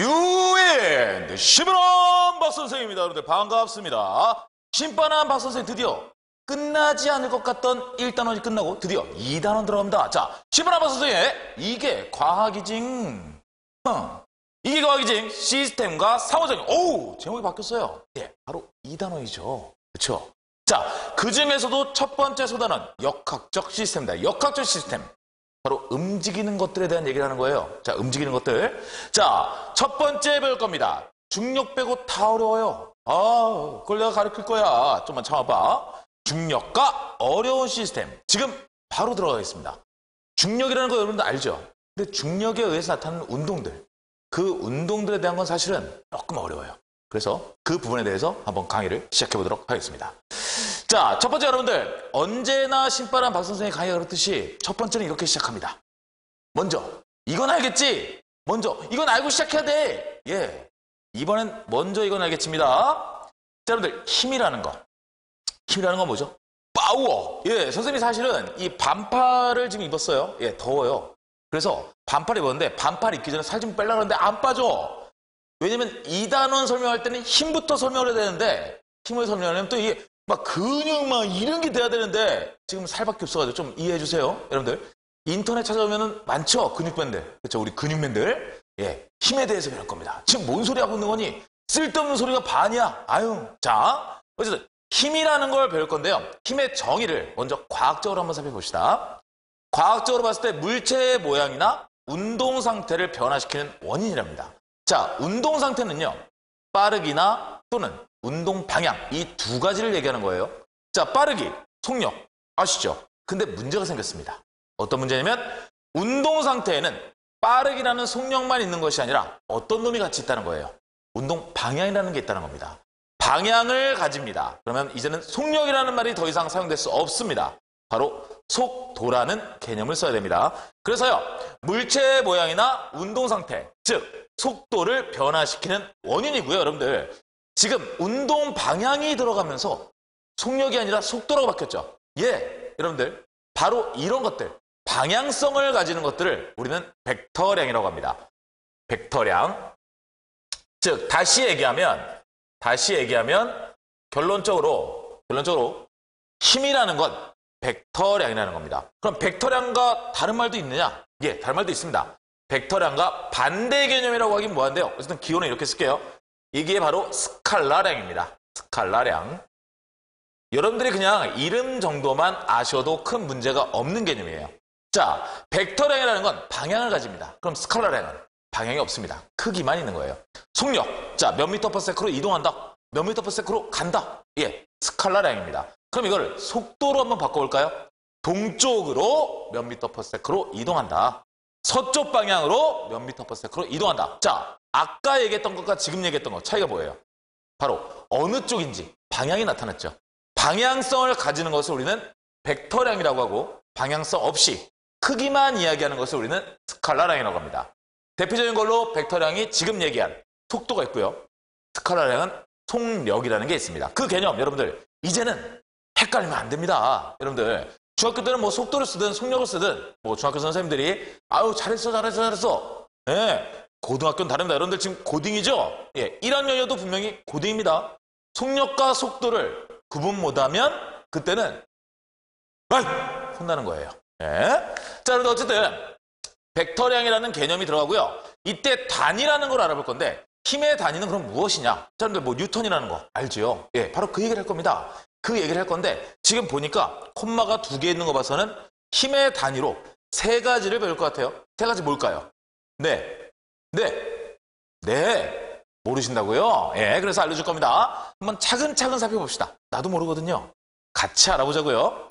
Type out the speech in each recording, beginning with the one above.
유엔 심은원 박선생입니다. 여러분들 반갑습니다. 심판한 박선생 드디어 끝나지 않을 것 같던 1단원이 끝나고 드디어 2단원 들어갑니다. 자, 심판한 박선생의 이게 과학이징. 이게 과학이징 시스템과 상호작용. 오우, 제목이 바뀌었어요. 예, 바로 2단원이죠. 그렇죠? 자, 그 중에서도 첫 번째 소단은 역학적 시스템입니다. 역학적 시스템. 바로 움직이는 것들에 대한 얘기를 하는 거예요. 자, 움직이는 것들. 자, 첫 번째 배울 겁니다. 중력 빼고 다 어려워요. 그걸 내가 가르칠 거야. 좀만 참아봐. 중력과 어려운 시스템. 지금 바로 들어가겠습니다. 중력이라는 거 여러분들 알죠? 근데 중력에 의해서 나타나는 운동들. 그 운동들에 대한 건 사실은 조금 어려워요. 그래서 그 부분에 대해서 한번 강의를 시작해 보도록 하겠습니다. 자, 첫 번째 여러분들, 언제나 신바람 박선생의 강의가 그렇듯이 첫 번째는 이렇게 시작합니다. 먼저, 이건 알겠지? 먼저, 이건 알고 시작해야 돼. 예. 이번엔 먼저 이건 알겠습니다. 자, 여러분들, 힘이라는 거. 힘이라는 건 뭐죠? 파워. 예, 선생님이 사실은 이 반팔을 지금 입었어요. 예, 더워요. 그래서 반팔 입었는데, 반팔 입기 전에 살 좀 빼려고 하는데 안 빠져. 왜냐면 2단원 설명할 때는 힘부터 설명을 해야 되는데, 힘을 설명하려면 또 이게 막 근육 막 이런 게 돼야 되는데 지금 살밖에 없어가지고 좀 이해해 주세요. 여러분들 인터넷 찾아보면은 많죠. 근육맨들. 그렇죠. 우리 근육맨들. 예, 힘에 대해서 배울 겁니다. 지금 뭔 소리 하고 있는 거니? 쓸데없는 소리가 반이야. 아유. 자, 어쨌든 힘이라는 걸 배울 건데요. 힘의 정의를 먼저 과학적으로 한번 살펴봅시다. 과학적으로 봤을 때 물체의 모양이나 운동 상태를 변화시키는 원인이랍니다. 자, 운동 상태는요. 빠르기나 또는 운동 방향, 이 두 가지를 얘기하는 거예요. 자, 빠르기, 속력, 아시죠? 근데 문제가 생겼습니다. 어떤 문제냐면 운동 상태에는 빠르기라는 속력만 있는 것이 아니라 어떤 놈이 같이 있다는 거예요. 운동 방향이라는 게 있다는 겁니다. 방향을 가집니다. 그러면 이제는 속력이라는 말이 더 이상 사용될 수 없습니다. 바로 속도라는 개념을 써야 됩니다. 그래서요, 물체의 모양이나 운동 상태, 즉 속도를 변화시키는 원인이고요. 여러분들 지금 운동 방향이 들어가면서 속력이 아니라 속도라고 바뀌었죠. 예, 여러분들 바로 이런 것들, 방향성을 가지는 것들을 우리는 벡터량이라고 합니다. 벡터량. 즉 다시 얘기하면 결론적으로 힘이라는 건 벡터량이라는 겁니다. 그럼 벡터량과 다른 말도 있느냐? 예, 다른 말도 있습니다. 벡터량과 반대 개념이라고 하긴 뭐한데요. 어쨌든 기호는 이렇게 쓸게요. 이게 바로 스칼라량입니다. 스칼라량. 여러분들이 그냥 이름 정도만 아셔도 큰 문제가 없는 개념이에요. 자, 벡터량이라는 건 방향을 가집니다. 그럼 스칼라량은 방향이 없습니다. 크기만 있는 거예요. 속력. 자, 몇 미터 퍼 세컨으로 이동한다. 몇 미터 퍼 세컨으로 간다. 예, 스칼라량입니다. 그럼 이걸 속도로 한번 바꿔볼까요? 동쪽으로 몇 미터 퍼 세컨으로 이동한다. 서쪽 방향으로 몇 미터 퍼 세컨으로 이동한다. 자, 아까 얘기했던 것과 지금 얘기했던 것 차이가 뭐예요? 바로 어느 쪽인지 방향이 나타났죠. 방향성을 가지는 것을 우리는 벡터량이라고 하고 방향성 없이 크기만 이야기하는 것을 우리는 스칼라량이라고 합니다. 대표적인 걸로 벡터량이 지금 얘기한 속도가 있고요. 스칼라량은 속력이라는 게 있습니다. 그 개념 여러분들 이제는 헷갈리면 안 됩니다. 여러분들 중학교 때는 뭐 속도를 쓰든 속력을 쓰든 뭐 중학교 선생님들이 아유 잘했어 예, 고등학교는 다릅니다. 여러분들 지금 고딩이죠? 예, 1학년이어도 분명히 고딩입니다. 속력과 속도를 구분 못하면 그때는 혼나는 거예요. 예. 자, 그런데 어쨌든 벡터량이라는 개념이 들어가고요. 이때 단위라는 걸 알아볼 건데 힘의 단위는 그럼 무엇이냐? 자, 여러분들 뭐 뉴턴이라는 거 알죠? 예, 바로 그 얘기를 할 겁니다. 그 얘기를 할 건데 지금 보니까 콤마가 2개 있는 거 봐서는 힘의 단위로 3가지를 배울 것 같아요. 3가지 뭘까요? 네. 모르신다고요? 예, 그래서 알려줄 겁니다. 한번 차근차근 살펴봅시다. 나도 모르거든요. 같이 알아보자고요.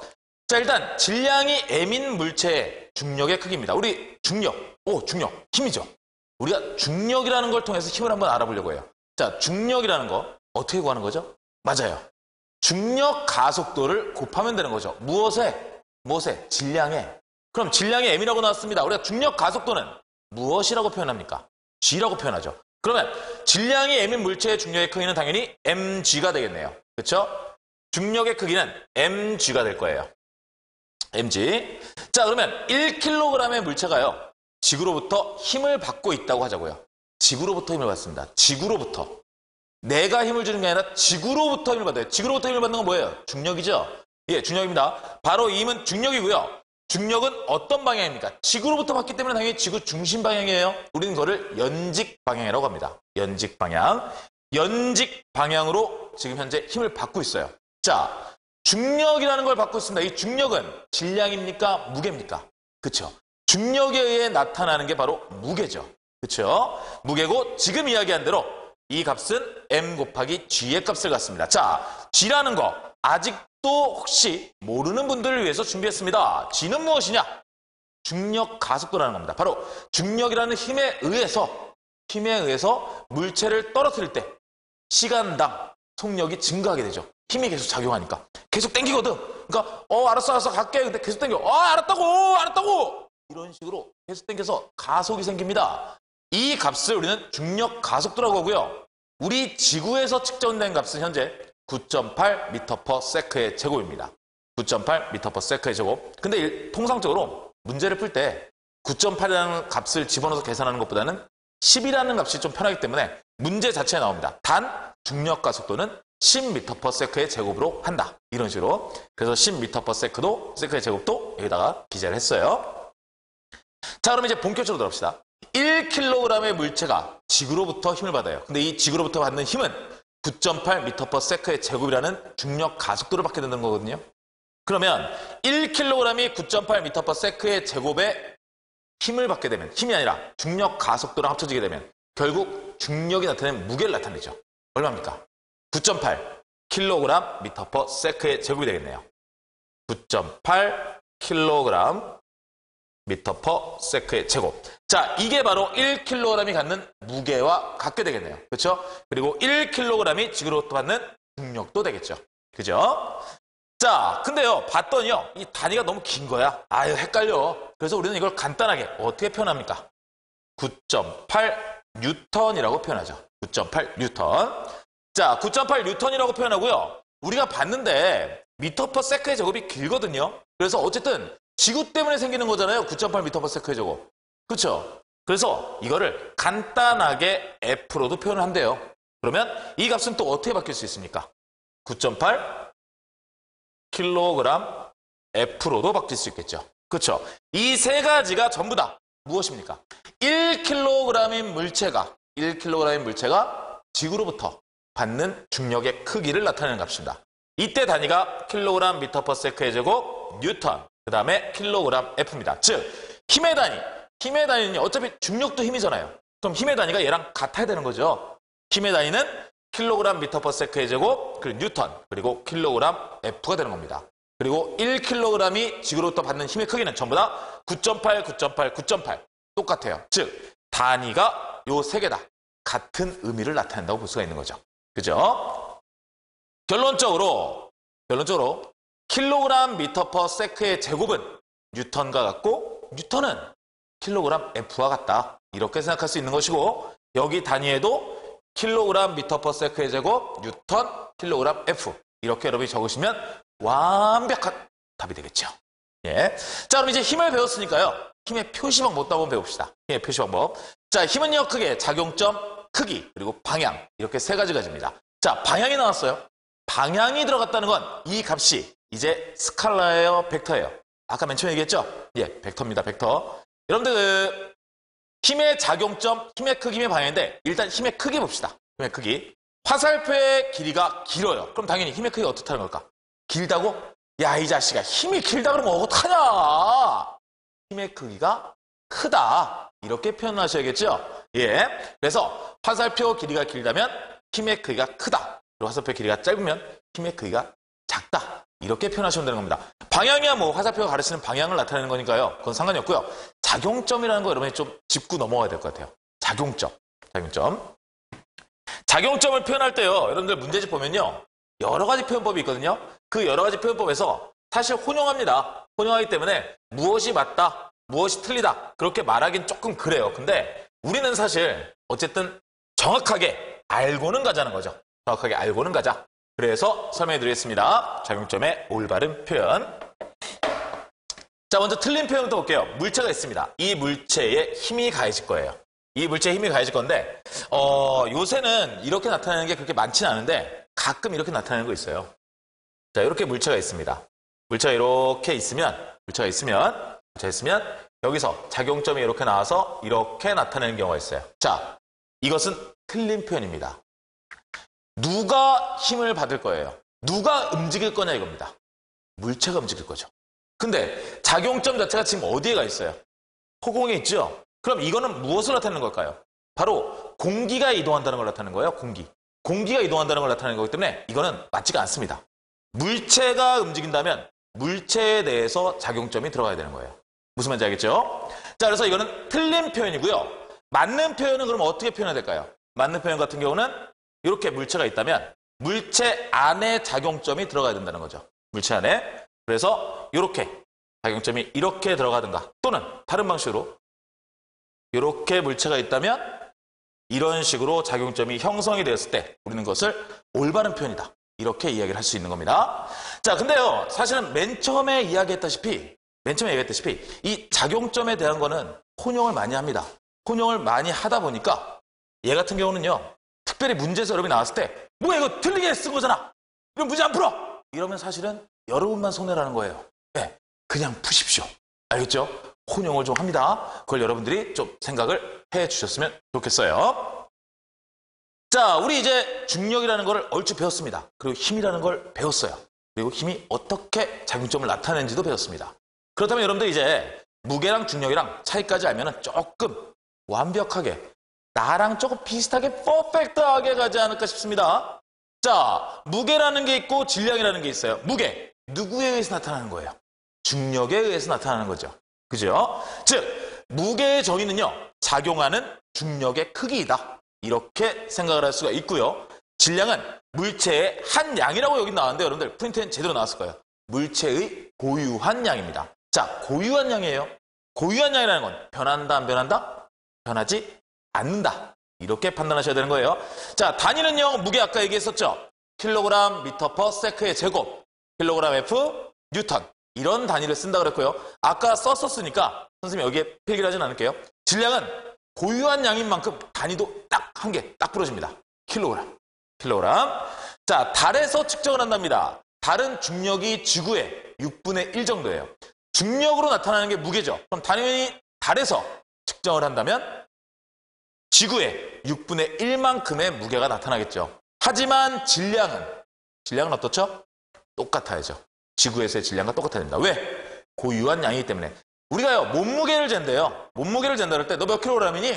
자, 일단 질량이 m인 물체의 중력의 크기입니다. 우리 중력, 힘이죠. 우리가 중력이라는 걸 통해서 힘을 한번 알아보려고 해요. 자, 중력이라는 거 어떻게 구하는 거죠? 맞아요. 중력 가속도를 곱하면 되는 거죠. 무엇에? 질량에. 그럼 질량이 m이라고 나왔습니다. 우리가 중력 가속도는 무엇이라고 표현합니까? g라고 표현하죠. 그러면 질량이 m인 물체의 중력의 크기는 당연히 mg가 되겠네요. 그렇죠? 중력의 크기는 mg가 될 거예요. mg. 자, 그러면 1kg의 물체가요. 지구로부터 힘을 받고 있다고 하자고요. 지구로부터 힘을 받습니다. 지구로부터. 내가 힘을 주는 게 아니라 지구로부터 힘을 받아요. 지구로부터 힘을 받는 건 뭐예요? 중력이죠? 예, 중력입니다. 바로 이 힘은 중력이고요. 중력은 어떤 방향입니까? 지구로부터 받기 때문에 당연히 지구 중심 방향이에요. 우리는 그거를 연직 방향이라고 합니다. 연직 방향. 연직 방향으로 지금 현재 힘을 받고 있어요. 자, 중력이라는 걸 받고 있습니다. 이 중력은 질량입니까? 무게입니까? 그쵸? 중력에 의해 나타나는 게 바로 무게죠. 그쵸? 무게고 지금 이야기한 대로 이 값은 m 곱하기 g의 값을 갖습니다. 자, g라는 거 아직도 혹시 모르는 분들을 위해서 준비했습니다. g는 무엇이냐? 중력 가속도라는 겁니다. 바로 중력이라는 힘에 의해서 물체를 떨어뜨릴 때 시간당 속력이 증가하게 되죠. 힘이 계속 작용하니까. 계속 당기거든. 그러니까 알았어 갈게. 근데 계속 당겨. 알았다고. 이런 식으로 계속 당겨서 가속이 생깁니다. 이 값을 우리는 중력 가속도라고 하고요. 우리 지구에서 측정된 값은 현재 9.8 m/s의 제곱입니다. 9.8 m/s의 제곱. 근데 통상적으로 문제를 풀 때 9.8이라는 값을 집어넣어서 계산하는 것보다는 10이라는 값이 좀 편하기 때문에 문제 자체에 나옵니다. 단 중력 가속도는 10m/s의 제곱으로 한다. 이런 식으로. 그래서 10m/s의 제곱도 여기다가 기재를 했어요. 자, 그럼 이제 본격적으로 들어갑시다. 1kg의 물체가 지구로부터 힘을 받아요. 근데 이 지구로부터 받는 힘은 9.8 m/s의 제곱이라는 중력 가속도를 받게 되는 거거든요. 그러면 1kg이 9.8 m/s의 제곱에 힘을 받게 되면, 힘이 아니라 중력 가속도랑 합쳐지게 되면 결국 중력이 나타내는 무게를 나타내죠. 얼마입니까? 9.8 kg/s의 제곱이 되겠네요. 9.8 kg/s의 제곱. 자, 이게 바로 1kg이 갖는 무게와 같게 되겠네요. 그렇죠? 그리고 1kg이 지구로부터 받는 중력도 되겠죠. 그죠? 자, 근데요, 봤더니요, 이 단위가 너무 긴 거야. 아유, 헷갈려. 그래서 우리는 이걸 간단하게 어떻게 표현합니까? 9.8 뉴턴이라고 표현하죠. 9.8 뉴턴. 자, 9.8 뉴턴이라고 표현하고요. 우리가 봤는데 미터/세크의 제곱이 길거든요. 그래서 어쨌든 지구 때문에 생기는 거잖아요. 9.8 미터/세크의 제곱. 그렇죠? 그래서 이거를 간단하게 F로도 표현을 한대요. 그러면 이 값은 또 어떻게 바뀔 수 있습니까? 9.8 킬로그램 F로도 바뀔 수 있겠죠. 그렇죠? 이 세 가지가 전부 다 무엇입니까? 1kg인 물체가 지구로부터 받는 중력의 크기를 나타내는 값입니다. 이때 단위가 킬로그램 미터/세크의 제곱 뉴턴, 그 다음에 킬로그램 F입니다. 즉 힘의 단위는 어차피 중력도 힘이잖아요. 그럼 힘의 단위가 얘랑 같아야 되는 거죠. 힘의 단위는 킬로그램 미터/세크의 제곱, 그리고 뉴턴, 그리고 킬로그램 F가 되는 겁니다. 그리고 1kg이 지구로부터 받는 힘의 크기는 전부 다 9.8, 9.8, 9.8 똑같아요. 즉 단위가 요 세 개 다 같은 의미를 나타낸다고 볼 수가 있는 거죠. 그죠? 결론적으로 킬로그램 미터/세크의 제곱은 뉴턴과 같고 뉴턴은 킬로그램 F와 같다. 이렇게 생각할 수 있는 것이고, 여기 단위에도 킬로그램 미터/세크의 제곱 뉴턴 킬로그램 F 이렇게 여러분이 적으시면 완벽한 답이 되겠죠. 예. 자, 그럼 이제 힘을 배웠으니까요. 힘의 표시 방법도 한번 배웁시다. 힘의 표시 방법. 자, 힘은요, 크게 작용점, 크기, 그리고 방향. 이렇게 세 가지 가지입니다. 자, 방향이 나왔어요. 방향이 들어갔다는 건 이 값이 이제 스칼라예요, 벡터예요. 아까 맨 처음에 얘기했죠? 예, 벡터입니다, 벡터. 여러분들, 힘의 작용점, 힘의 크기, 힘의 방향인데, 일단 힘의 크기 봅시다. 힘의 크기. 화살표의 길이가 길어요. 그럼 당연히 힘의 크기가 어떻다는 걸까? 길다고? 야, 이 자식아, 힘이 길다 그러면 어떡하냐? 힘의 크기가 크다. 이렇게 표현하셔야겠죠? 예. 그래서 화살표 길이가 길다면 힘의 크기가 크다. 그리고 화살표 길이가 짧으면 힘의 크기가 작다. 이렇게 표현하시면 되는 겁니다. 방향이야 뭐 화살표가 가르치는 방향을 나타내는 거니까요. 그건 상관이 없고요. 작용점이라는 거 여러분이 좀 짚고 넘어가야 될 것 같아요. 작용점을 표현할 때요. 여러분들 문제집 보면요. 여러 가지 표현법이 있거든요. 그 여러 가지 표현법에서 사실 혼용합니다. 혼용하기 때문에 무엇이 맞다, 무엇이 틀리다 그렇게 말하긴 조금 그래요. 근데 우리는 사실 어쨌든 정확하게 알고는 가자는 거죠. 정확하게 알고는 가자. 그래서 설명해 드리겠습니다. 작용점의 올바른 표현. 자, 먼저 틀린 표현부터 볼게요. 물체가 있습니다. 이 물체에 힘이 가해질 거예요. 이 물체에 힘이 가해질 건데, 요새는 이렇게 나타나는 게 그렇게 많지는 않은데, 가끔 이렇게 나타나는 거 있어요. 자, 이렇게 물체가 있습니다. 물체가 이렇게 있으면, 여기서 작용점이 이렇게 나와서 이렇게 나타내는 경우가 있어요. 자, 이것은 틀린 표현입니다. 누가 힘을 받을 거예요? 누가 움직일 거냐 이겁니다. 물체가 움직일 거죠. 근데 작용점 자체가 지금 어디에 가 있어요? 허공에 있죠? 그럼 이거는 무엇을 나타내는 걸까요? 바로 공기가 이동한다는 걸 나타내는 거예요. 공기가 이동한다는 걸 나타내는 거기 때문에 이거는 맞지가 않습니다. 물체가 움직인다면 물체에 대해서 작용점이 들어가야 되는 거예요. 무슨 말인지 알겠죠? 자, 그래서 이거는 틀린 표현이고요. 맞는 표현은 그럼 어떻게 표현해야 될까요? 맞는 표현 같은 경우는 이렇게 물체가 있다면 물체 안에 작용점이 들어가야 된다는 거죠. 물체 안에. 그래서 이렇게 작용점이 이렇게 들어가든가 또는 다른 방식으로 이렇게 물체가 있다면 이런 식으로 작용점이 형성이 되었을 때 우리는 그것을 올바른 표현이다. 이렇게 이야기를 할 수 있는 겁니다. 자, 근데요. 사실은 맨 처음에 이야기했다시피 이 작용점에 대한 거는 혼용을 많이 합니다. 혼용을 많이 하다 보니까 얘 같은 경우는요. 특별히 문제에서 여러분이 나왔을 때 뭐야 이거 틀리게 쓴 거잖아. 이런 문제 안 풀어. 이러면 사실은 여러분만 손해라는 거예요. 네, 그냥 푸십시오. 알겠죠? 혼용을 좀 합니다. 그걸 여러분들이 좀 생각을 해 주셨으면 좋겠어요. 자, 우리 이제 중력이라는 걸 얼추 배웠습니다. 그리고 힘이라는 걸 배웠어요. 그리고 힘이 어떻게 작용점을 나타내는지도 배웠습니다. 그렇다면 여러분들 이제 무게랑 중력이랑 차이까지 알면 조금 완벽하게 나랑 조금 비슷하게 퍼펙트하게 가지 않을까 싶습니다. 자, 무게라는 게 있고 질량이라는 게 있어요. 무게, 누구에 의해서 나타나는 거예요? 중력에 의해서 나타나는 거죠. 그죠? 즉, 무게의 정의는요. 작용하는 중력의 크기이다. 이렇게 생각을 할 수가 있고요. 질량은 물체의 한 양이라고 여기 나왔는데 여러분들 프린트엔 제대로 나왔을 거예요. 물체의 고유한 양입니다. 자, 고유한 양이에요. 고유한 양이라는 건 변한다, 안 변한다? 변하지 않는다. 이렇게 판단하셔야 되는 거예요. 자, 단위는요. 무게 아까 얘기했었죠. 킬로그램 미터 퍼 세크의 제곱, 킬로그램 F, 뉴턴. 이런 단위를 쓴다 그랬고요. 아까 썼었으니까 선생님 여기에 필기를 하진 않을게요. 질량은 고유한 양인 만큼 단위도 딱 한 개 딱 부러집니다. 킬로그램. 자, 달에서 측정을 한답니다. 달은 중력이 지구의 6분의 1 정도예요. 중력으로 나타나는 게 무게죠. 그럼 당연히 달에서 측정을 한다면 지구의 6분의 1만큼의 무게가 나타나겠죠. 하지만 질량은 어떻죠? 똑같아야죠. 지구에서의 질량과 똑같아야 됩니다. 왜? 고유한 양이기 때문에. 우리가요, 몸무게를 잰대요. 몸무게를 잰다 그럴 때 너 몇 킬로그램이니?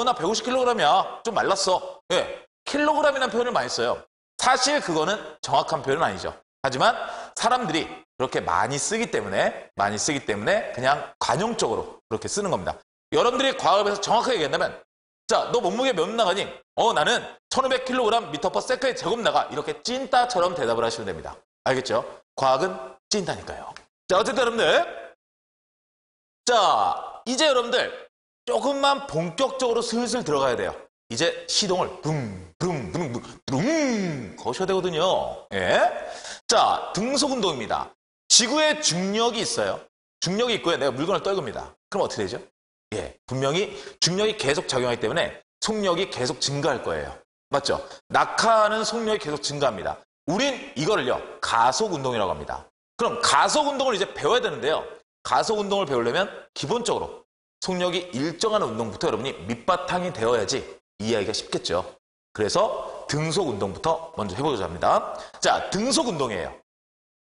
나 150킬로그램이야. 좀 말랐어. 왜? 킬로그램이라는 표현을 많이 써요. 사실 그거는 정확한 표현은 아니죠. 하지만 사람들이 그렇게 많이 쓰기 때문에 그냥 관용적으로 그렇게 쓰는 겁니다. 여러분들이 과학에서 정확하게 얘기한다면 자, 너 몸무게 몇 나가니? 나는 1500kg 미터 퍼 세크의 제곱 나가. 이렇게 찐따처럼 대답을 하시면 됩니다. 알겠죠? 과학은 찐따니까요. 자, 어쨌든 여러분들. 자, 이제 여러분들 조금만 본격적으로 슬슬 들어가야 돼요. 이제 시동을 붕 거셔야 되거든요. 예. 자, 등속 운동입니다. 지구에 중력이 있어요. 중력이 있고요. 내가 물건을 떨굽니다. 그럼 어떻게 되죠? 예, 분명히 중력이 계속 작용하기 때문에 속력이 계속 증가할 거예요. 맞죠? 낙하하는 속력이 계속 증가합니다. 우린 이거를요, 가속 운동이라고 합니다. 그럼 가속 운동을 이제 배워야 되는데요. 가속 운동을 배우려면 기본적으로 속력이 일정한 운동부터 여러분이 밑바탕이 되어야지 이해하기가 쉽겠죠. 그래서 등속 운동부터 먼저 해보고자 합니다. 자, 등속 운동이에요.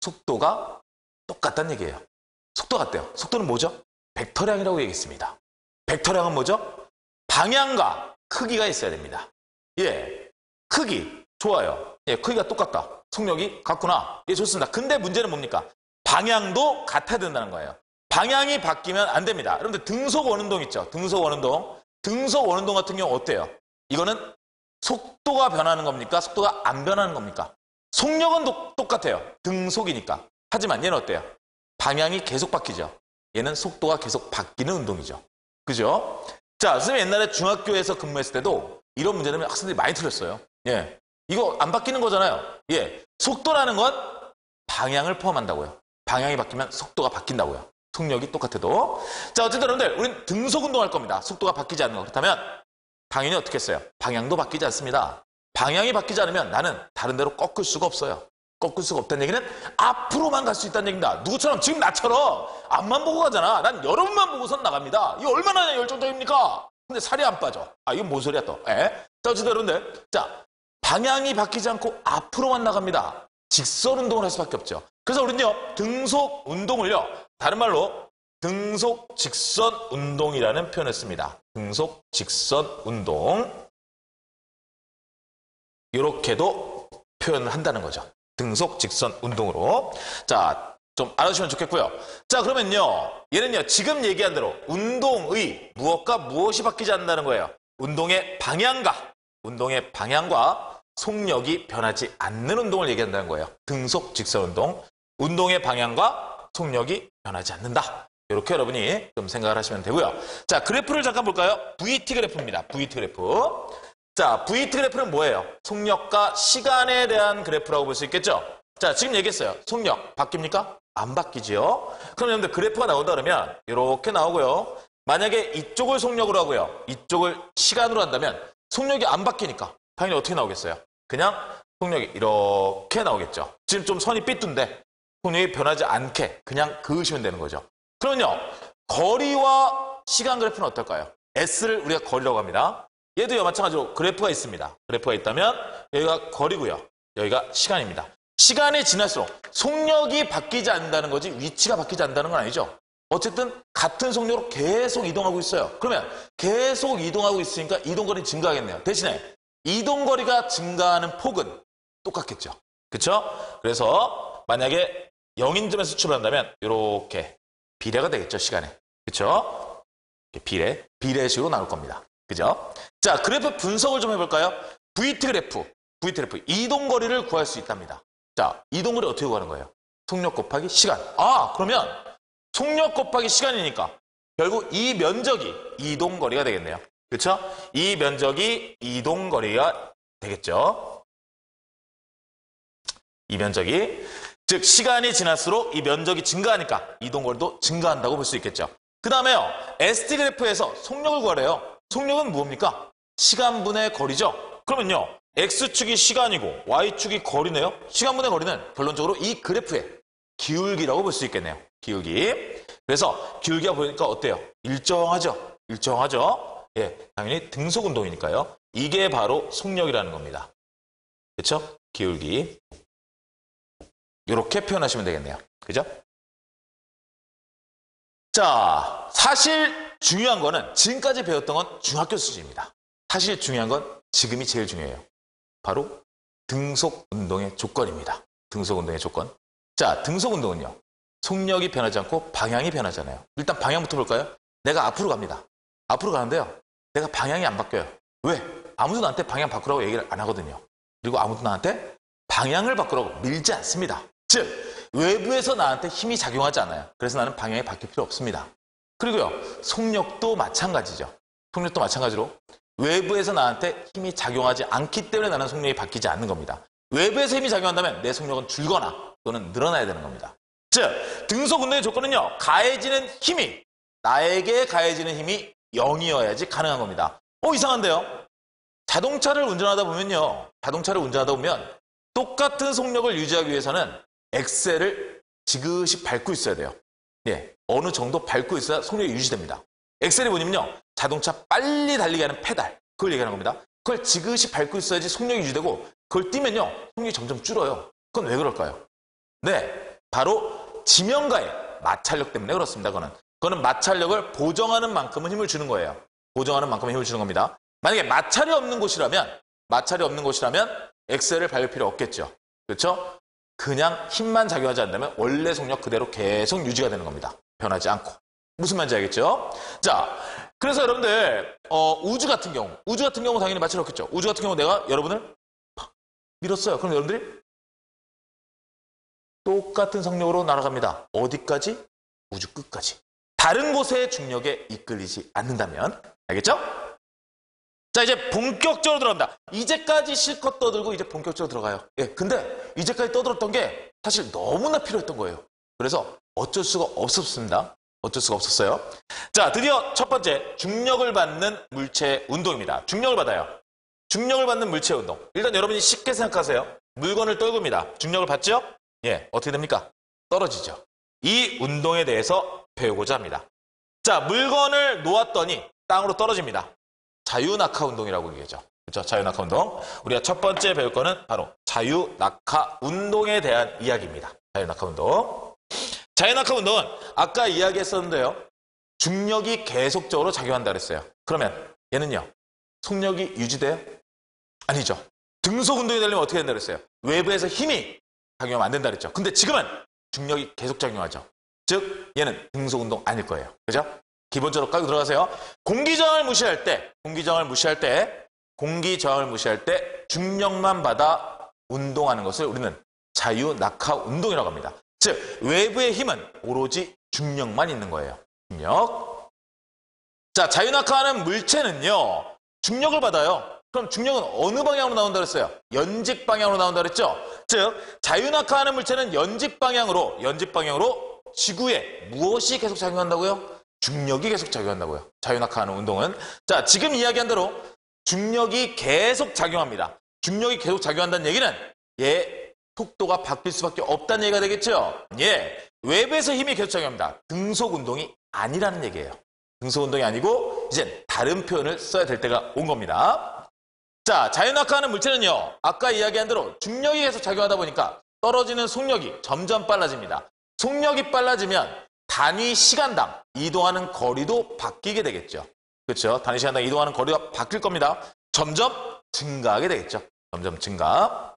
속도가 똑같다는 얘기예요. 속도 같대요. 속도는 뭐죠? 벡터량이라고 얘기했습니다. 벡터량은 뭐죠? 방향과 크기가 있어야 됩니다. 예, 크기 좋아요. 예, 크기가 똑같다. 속력이 같구나. 예, 좋습니다. 근데 문제는 뭡니까? 방향도 같아야 된다는 거예요. 방향이 바뀌면 안 됩니다. 여러분들 등속 원운동 있죠? 등속 원운동. 등속 원운동 같은 경우 어때요? 이거는 속도가 변하는 겁니까? 속도가 안 변하는 겁니까? 속력은 똑같아요. 등속이니까. 하지만 얘는 어때요? 방향이 계속 바뀌죠. 얘는 속도가 계속 바뀌는 운동이죠. 그죠? 자, 선생님 옛날에 중학교에서 근무했을 때도 이런 문제는 학생들이 많이 틀렸어요. 예. 이거 안 바뀌는 거잖아요. 예. 속도라는 건 방향을 포함한다고요. 방향이 바뀌면 속도가 바뀐다고요. 속력이 똑같아도. 자, 어쨌든 여러분들, 우린 등속 운동할 겁니다. 속도가 바뀌지 않는 거. 그렇다면 당연히 어떻게 했어요? 방향도 바뀌지 않습니다. 방향이 바뀌지 않으면 나는 다른 데로 꺾을 수가 없어요. 꺾을 수가 없다는 얘기는 앞으로만 갈 수 있다는 얘기입니다. 누구처럼 지금 나처럼 앞만 보고 가잖아. 난 여러분만 보고선 나갑니다. 이거 얼마나 열정적입니까? 근데 살이 안 빠져. 아, 이건 뭔 소리야 또. 자, 어쨌든 여러분들. 자, 방향이 바뀌지 않고 앞으로만 나갑니다. 직선 운동을 할 수밖에 없죠. 그래서 우리는요, 등속 운동을요, 다른 말로 등속 직선 운동이라는 표현을 씁니다. 등속 직선 운동. 이렇게도 표현을 한다는 거죠. 등속 직선 운동으로. 자, 좀 알아주시면 좋겠고요. 자, 그러면요, 얘는요, 지금 얘기한 대로 운동의 무엇과 무엇이 바뀌지 않는다는 거예요. 운동의 방향과 속력이 변하지 않는 운동을 얘기한다는 거예요. 등속 직선 운동. 운동의 방향과 속력이 변하지 않는다. 이렇게 여러분이 좀 생각을 하시면 되고요. 자, 그래프를 잠깐 볼까요? VT 그래프입니다. VT 그래프. 자, VT 그래프는 뭐예요? 속력과 시간에 대한 그래프라고 볼 수 있겠죠? 자, 지금 얘기했어요. 속력 바뀝니까? 안 바뀌지요? 그럼 여러분들 그래프가 나온다 그러면 이렇게 나오고요. 만약에 이쪽을 속력으로 하고요. 이쪽을 시간으로 한다면 속력이 안 바뀌니까 당연히 어떻게 나오겠어요? 그냥 속력이 이렇게 나오겠죠. 지금 좀 선이 삐뚤는데 속력이 변하지 않게 그냥 그으시면 되는 거죠. 그러면요, 거리와 시간 그래프는 어떨까요? S를 우리가 거리라고 합니다. 얘도요, 마찬가지로 그래프가 있습니다. 그래프가 있다면 여기가 거리고요. 여기가 시간입니다. 시간이 지날수록 속력이 바뀌지 않는다는 거지 위치가 바뀌지 않는다는 건 아니죠. 어쨌든 같은 속력으로 계속 이동하고 있어요. 그러면 계속 이동하고 있으니까 이동거리는 증가하겠네요. 대신에 이동거리가 증가하는 폭은 똑같겠죠. 그렇죠? 그래서 만약에 0인점에서 출발한다면 이렇게 비례가 되겠죠, 시간에. 그렇죠? 비례식으로 나올 겁니다. 그죠? 자, 그래프 분석을 좀 해볼까요? VT 그래프. 이동거리를 구할 수 있답니다. 자, 이동거리 어떻게 구하는 거예요? 속력 곱하기 시간. 아, 그러면 속력 곱하기 시간이니까 결국 이 면적이 이동거리가 되겠네요. 그렇죠? 이 면적이 이동거리가 되겠죠. 이 면적이. 즉, 시간이 지날수록 이 면적이 증가하니까 이동거리도 증가한다고 볼 수 있겠죠. 그 다음에요, ST 그래프에서 속력을 구하래요. 속력은 무엇입니까? 시간분의 거리죠. 그러면요, X축이 시간이고 Y축이 거리네요. 시간분의 거리는 결론적으로 이 그래프의 기울기라고 볼 수 있겠네요. 기울기. 그래서 기울기가 보니까 어때요? 일정하죠? 예, 당연히 등속 운동이니까요. 이게 바로 속력이라는 겁니다. 그렇죠? 기울기. 이렇게 표현하시면 되겠네요. 그죠? 자, 사실 중요한 거는 지금까지 배웠던 건 중학교 수준입니다. 사실 중요한 건 지금이 제일 중요해요. 바로 등속 운동의 조건입니다. 등속 운동의 조건. 자, 등속 운동은요, 속력이 변하지 않고 방향이 변하잖아요. 일단 방향부터 볼까요? 내가 앞으로 갑니다. 앞으로 가는데요, 내가 방향이 안 바뀌어요. 왜? 아무도 나한테 방향 바꾸라고 얘기를 안 하거든요. 그리고 아무도 나한테 방향을 바꾸라고 밀지 않습니다. 즉, 외부에서 나한테 힘이 작용하지 않아요. 그래서 나는 방향이 바뀔 필요 없습니다. 그리고요, 속력도 마찬가지죠. 속력도 마찬가지로 외부에서 나한테 힘이 작용하지 않기 때문에 나는 속력이 바뀌지 않는 겁니다. 외부에서 힘이 작용한다면 내 속력은 줄거나 또는 늘어나야 되는 겁니다. 즉, 등속 운동의 조건은요, 가해지는 힘이, 나에게 가해지는 힘이 0이어야지 가능한 겁니다. 이상한데요? 자동차를 운전하다 보면 똑같은 속력을 유지하기 위해서는 엑셀을 지그시 밟고 있어야 돼요. 예, 어느 정도 밟고 있어야 속력이 유지됩니다. 엑셀이 뭐냐면요, 자동차 빨리 달리게 하는 페달, 그걸 얘기하는 겁니다. 그걸 지그시 밟고 있어야지 속력이 유지되고, 그걸 뛰면요, 속력이 점점 줄어요. 그건 왜 그럴까요? 네, 바로 지면과의 마찰력 때문에 그렇습니다. 그거는 마찰력을 보정하는 만큼은 힘을 주는 거예요. 보정하는 만큼은 힘을 주는 겁니다. 만약에 마찰이 없는 곳이라면 엑셀을 밟을 필요 없겠죠. 그렇죠? 그냥 힘만 작용하지 않는다면 원래 속력 그대로 계속 유지가 되는 겁니다. 변하지 않고. 무슨 말인지 알겠죠? 자, 그래서 여러분들 우주 같은 경우 당연히 마찰이 없겠죠. 우주 같은 경우 내가 여러분을 팍 밀었어요. 그럼 여러분들이 똑같은 속력으로 날아갑니다. 어디까지? 우주 끝까지. 다른 곳의 중력에 이끌리지 않는다면. 알겠죠? 자, 이제 본격적으로 들어갑니다. 이제까지 실컷 떠들고 이제 본격적으로 들어가요. 예, 근데 이제까지 떠들었던 게 사실 너무나 필요했던 거예요. 그래서 어쩔 수가 없었습니다. 어쩔 수가 없었어요. 자, 드디어 첫 번째 중력을 받는 물체 운동입니다. 중력을 받아요. 중력을 받는 물체 운동. 일단 여러분이 쉽게 생각하세요. 물건을 떨굽니다. 중력을 받죠? 예, 어떻게 됩니까? 떨어지죠. 이 운동에 대해서 배우고자 합니다. 자, 물건을 놓았더니 땅으로 떨어집니다. 자유낙하 운동이라고 얘기하죠. 그렇죠? 자유낙하 운동. 우리가 첫 번째 배울 거는 바로 자유낙하 운동에 대한 이야기입니다. 자유낙하 운동. 자유낙하 운동은 아까 이야기했었는데요. 중력이 계속적으로 작용한다 그랬어요. 그러면 얘는요. 속력이 유지돼요? 아니죠. 등속 운동이 되려면 어떻게 된다 그랬어요? 외부에서 힘이 작용하면 안 된다 그랬죠. 근데 지금은 중력이 계속 작용하죠. 즉 얘는 등속 운동 아닐 거예요. 그죠? 기본적으로 깔고 들어가세요. 공기저항을 무시할 때 중력만 받아 운동하는 것을 우리는 자유낙하 운동이라고 합니다. 즉 외부의 힘은 오로지 중력만 있는 거예요. 중력. 자, 자유낙하하는 물체는요. 중력을 받아요. 그럼 중력은 어느 방향으로 나온다 그랬어요? 연직 방향으로 나온다 그랬죠? 즉 자유낙하하는 물체는 연직 방향으로 지구에 무엇이 계속 작용한다고요? 중력이 계속 작용한다고요. 자유낙하하는 운동은. 자, 지금 이야기한 대로 중력이 계속 작용합니다. 중력이 계속 작용한다는 얘기는 속도가 바뀔 수밖에 없다는 얘기가 되겠죠? 외부에서 힘이 계속 작용합니다. 등속 운동이 아니라는 얘기예요. 등속 운동이 아니고 이제 다른 표현을 써야 될 때가 온 겁니다. 자, 자유낙하하는 물체는요. 아까 이야기한 대로 중력이 계속 작용하다 보니까 떨어지는 속력이 점점 빨라집니다. 속력이 빨라지면 단위 시간당 이동하는 거리도 바뀌게 되겠죠. 그렇죠? 단위 시간당 이동하는 거리가 바뀔 겁니다. 점점 증가하게 되겠죠. 점점 증가.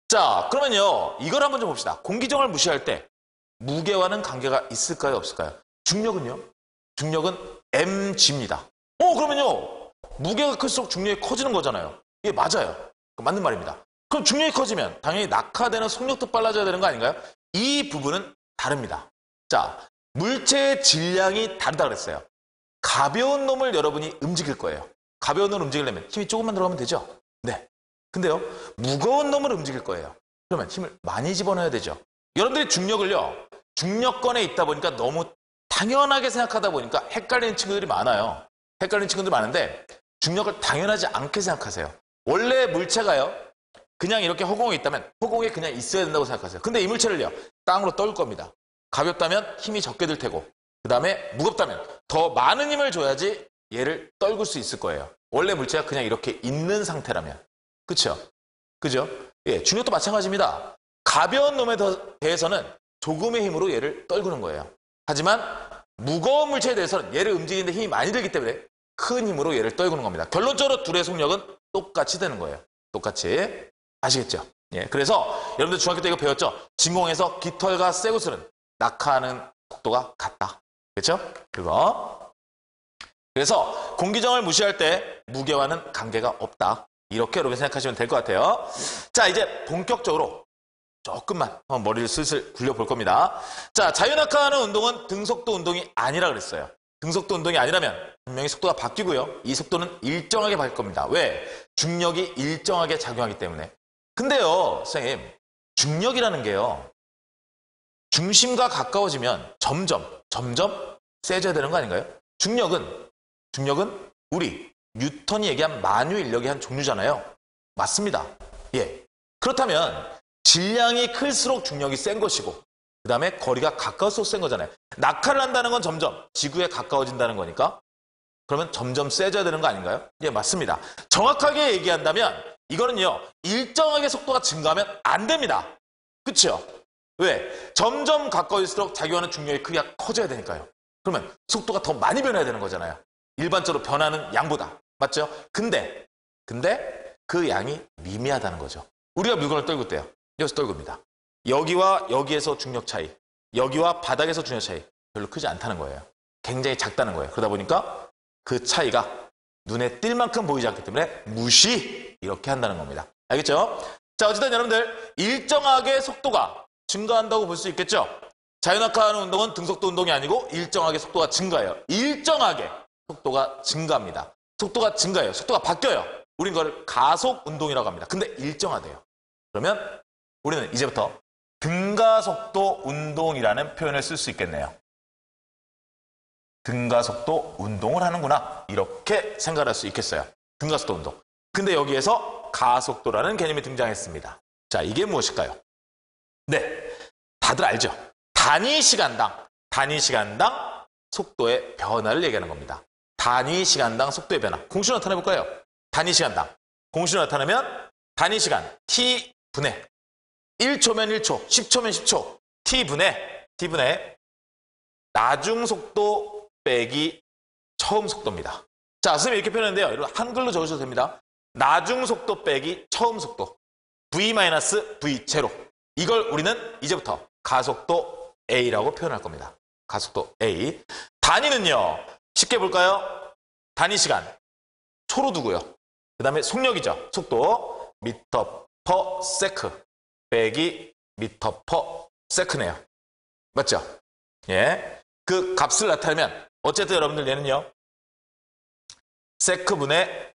자, 그러면요. 이걸 한번 좀 봅시다. 공기저항을 무시할 때 무게와는 관계가 있을까요? 없을까요? 중력은요? 중력은 mg입니다. 그러면요. 무게가 클수록 중력이 커지는 거잖아요. 이게 맞아요. 맞는 말입니다. 그럼 중력이 커지면 당연히 낙하되는 속력도 빨라져야 되는 거 아닌가요? 이 부분은 다릅니다. 자, 물체의 질량이 다르다 그랬어요. 가벼운 놈을 여러분이 움직일 거예요. 가벼운 놈을 움직이려면 힘이 조금만 들어가면 되죠? 네. 근데요, 무거운 놈을 움직일 거예요. 그러면 힘을 많이 집어넣어야 되죠. 여러분들이 중력을요, 중력권에 있다 보니까 너무 당연하게 생각하다 보니까 헷갈리는 친구들이 많아요. 헷갈리는 친구들이 많은데 중력을 당연하지 않게 생각하세요. 원래 물체가요, 그냥 이렇게 허공에 있다면 허공에 그냥 있어야 된다고 생각하세요. 근데 이 물체를요, 땅으로 떨굴 겁니다. 가볍다면 힘이 적게 들 테고, 그 다음에 무겁다면 더 많은 힘을 줘야지 얘를 떨굴 수 있을 거예요. 원래 물체가 그냥 이렇게 있는 상태라면. 그쵸? 그죠? 예, 중력도 마찬가지입니다. 가벼운 놈에 대해서는 조금의 힘으로 얘를 떨구는 거예요. 하지만 무거운 물체에 대해서는 얘를 움직이는데 힘이 많이 들기 때문에 큰 힘으로 얘를 떨구는 겁니다. 결론적으로 둘의 속력은 똑같이 되는 거예요. 똑같이. 아시겠죠? 예, 그래서 여러분들 중학교 때 이거 배웠죠? 진공에서 깃털과 쇠구슬은 낙하하는 속도가 같다. 그렇죠? 그거. 그래서 공기저항을 무시할 때 무게와는 관계가 없다. 이렇게 여러분 생각하시면 될 것 같아요. 자, 이제 본격적으로 조금만 머리를 슬슬 굴려볼 겁니다. 자, 자유낙하하는 운동은 등속도 운동이 아니라 그랬어요. 등속도 운동이 아니라면 분명히 속도가 바뀌고요. 이 속도는 일정하게 바뀔 겁니다. 왜? 중력이 일정하게 작용하기 때문에. 근데요, 선생님, 중력이라는 게요. 중심과 가까워지면 점점 세져야 되는 거 아닌가요? 중력은 우리 뉴턴이 얘기한 만유 인력의 한 종류잖아요. 맞습니다. 예. 그렇다면 질량이 클수록 중력이 센 것이고 그 다음에 거리가 가까울수록 센 거잖아요. 낙하를 한다는 건 점점 지구에 가까워진다는 거니까 그러면 점점 세져야 되는 거 아닌가요? 예, 맞습니다. 정확하게 얘기한다면 이거는요. 일정하게 속도가 증가하면 안 됩니다. 그렇죠? 왜? 점점 가까울수록 작용하는 중력의 크기가 커져야 되니까요. 그러면 속도가 더 많이 변해야 되는 거잖아요. 일반적으로 변하는 양보다. 맞죠? 근데 그 양이 미미하다는 거죠. 우리가 물건을 떨굴 때요. 여기서 떨굽니다. 여기와 여기에서 중력 차이, 여기와 바닥에서 중력 차이 별로 크지 않다는 거예요. 굉장히 작다는 거예요. 그러다 보니까 그 차이가 눈에 띌 만큼 보이지 않기 때문에 무시 이렇게 한다는 겁니다. 알겠죠? 자, 어쨌든 여러분들 일정하게 속도가 증가한다고 볼 수 있겠죠? 자유낙하하는 운동은 등속도 운동이 아니고 일정하게 속도가 증가해요. 일정하게 속도가 증가합니다. 속도가 증가해요. 속도가 바뀌어요. 우린 그걸 가속 운동이라고 합니다. 근데 일정하대요. 그러면 우리는 이제부터 등가속도 운동이라는 표현을 쓸 수 있겠네요. 등가속도 운동을 하는구나. 이렇게 생각할 수 있겠어요. 등가속도 운동. 근데 여기에서 가속도라는 개념이 등장했습니다. 자, 이게 무엇일까요? 네, 다들 알죠? 단위 시간당 속도의 변화를 얘기하는 겁니다. 단위 시간당 속도의 변화. 공식으로 나타내볼까요? 단위 시간당. 공식으로 나타내면 단위 시간 T분의 1초면 1초, 10초면 10초, T분의 나중 속도 빼기 처음 속도입니다. 자, 선생님 이렇게 표현했는데요. 여러분 한글로 적으셔도 됩니다. 나중 속도 빼기 처음 속도. V-V0. 이걸 우리는 이제부터 가속도 A라고 표현할 겁니다. 가속도 A. 단위는요. 쉽게 볼까요? 단위 시간. 초로 두고요. 그 다음에 속력이죠. 속도. 미터 퍼 세크. 빼기 미터 퍼 세크네요. 맞죠? 예. 그 값을 나타내면 어쨌든 여러분들 얘는요. 세크분의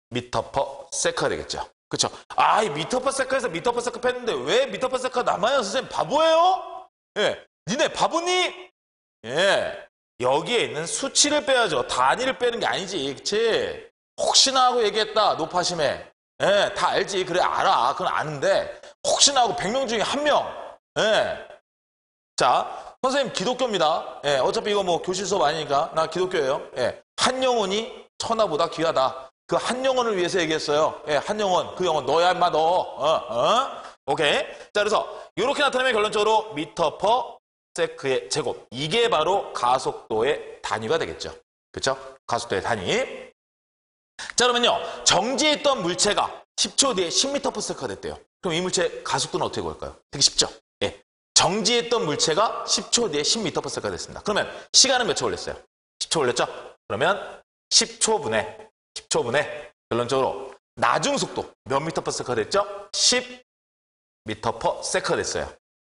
미터 퍼 세크가 되겠죠. 그렇죠? 아, 이 미터 퍼 세크에서 미터 퍼 세크 뺐는데 왜 미터 퍼 세크가 남아요? 선생님 바보예요? 예. 니네 바보니? 예. 여기에 있는 수치를 빼야죠. 단위를 빼는 게 아니지. 그치? 혹시나 하고 얘기했다. 노파심에. 예. 다 알지. 그래 알아. 그건 아는데 혹시나 하고 100명 중에 1명. 예. 자, 선생님 기독교입니다. 예. 어차피 이거 뭐 교실 수업 아니니까 나 기독교예요. 예. 한 영혼이 천하보다 귀하다. 그 한 영혼을 위해서 얘기했어요. 예, 한 영혼, 그 영혼, 너야 인마 너. 오케이. 자, 그래서 이렇게 나타내면 결론적으로 미터 퍼 세크의 제곱. 이게 바로 가속도의 단위가 되겠죠. 그렇죠? 가속도의 단위. 자, 그러면요. 정지해 있던 물체가 10초 뒤에 10m per sec가 됐대요. 그럼 이 물체 가속도는 어떻게 구할까요? 되게 쉽죠? 예. 정지했던 물체가 10초 뒤에 10m per sec가 됐습니다. 그러면 시간은 몇 초 걸렸어요? 10초 걸렸죠? 그러면 10초분의 결론적으로 나중 속도 몇 미터 퍼 세컨드 됐죠? 10 미터 퍼 세컨드 됐어요.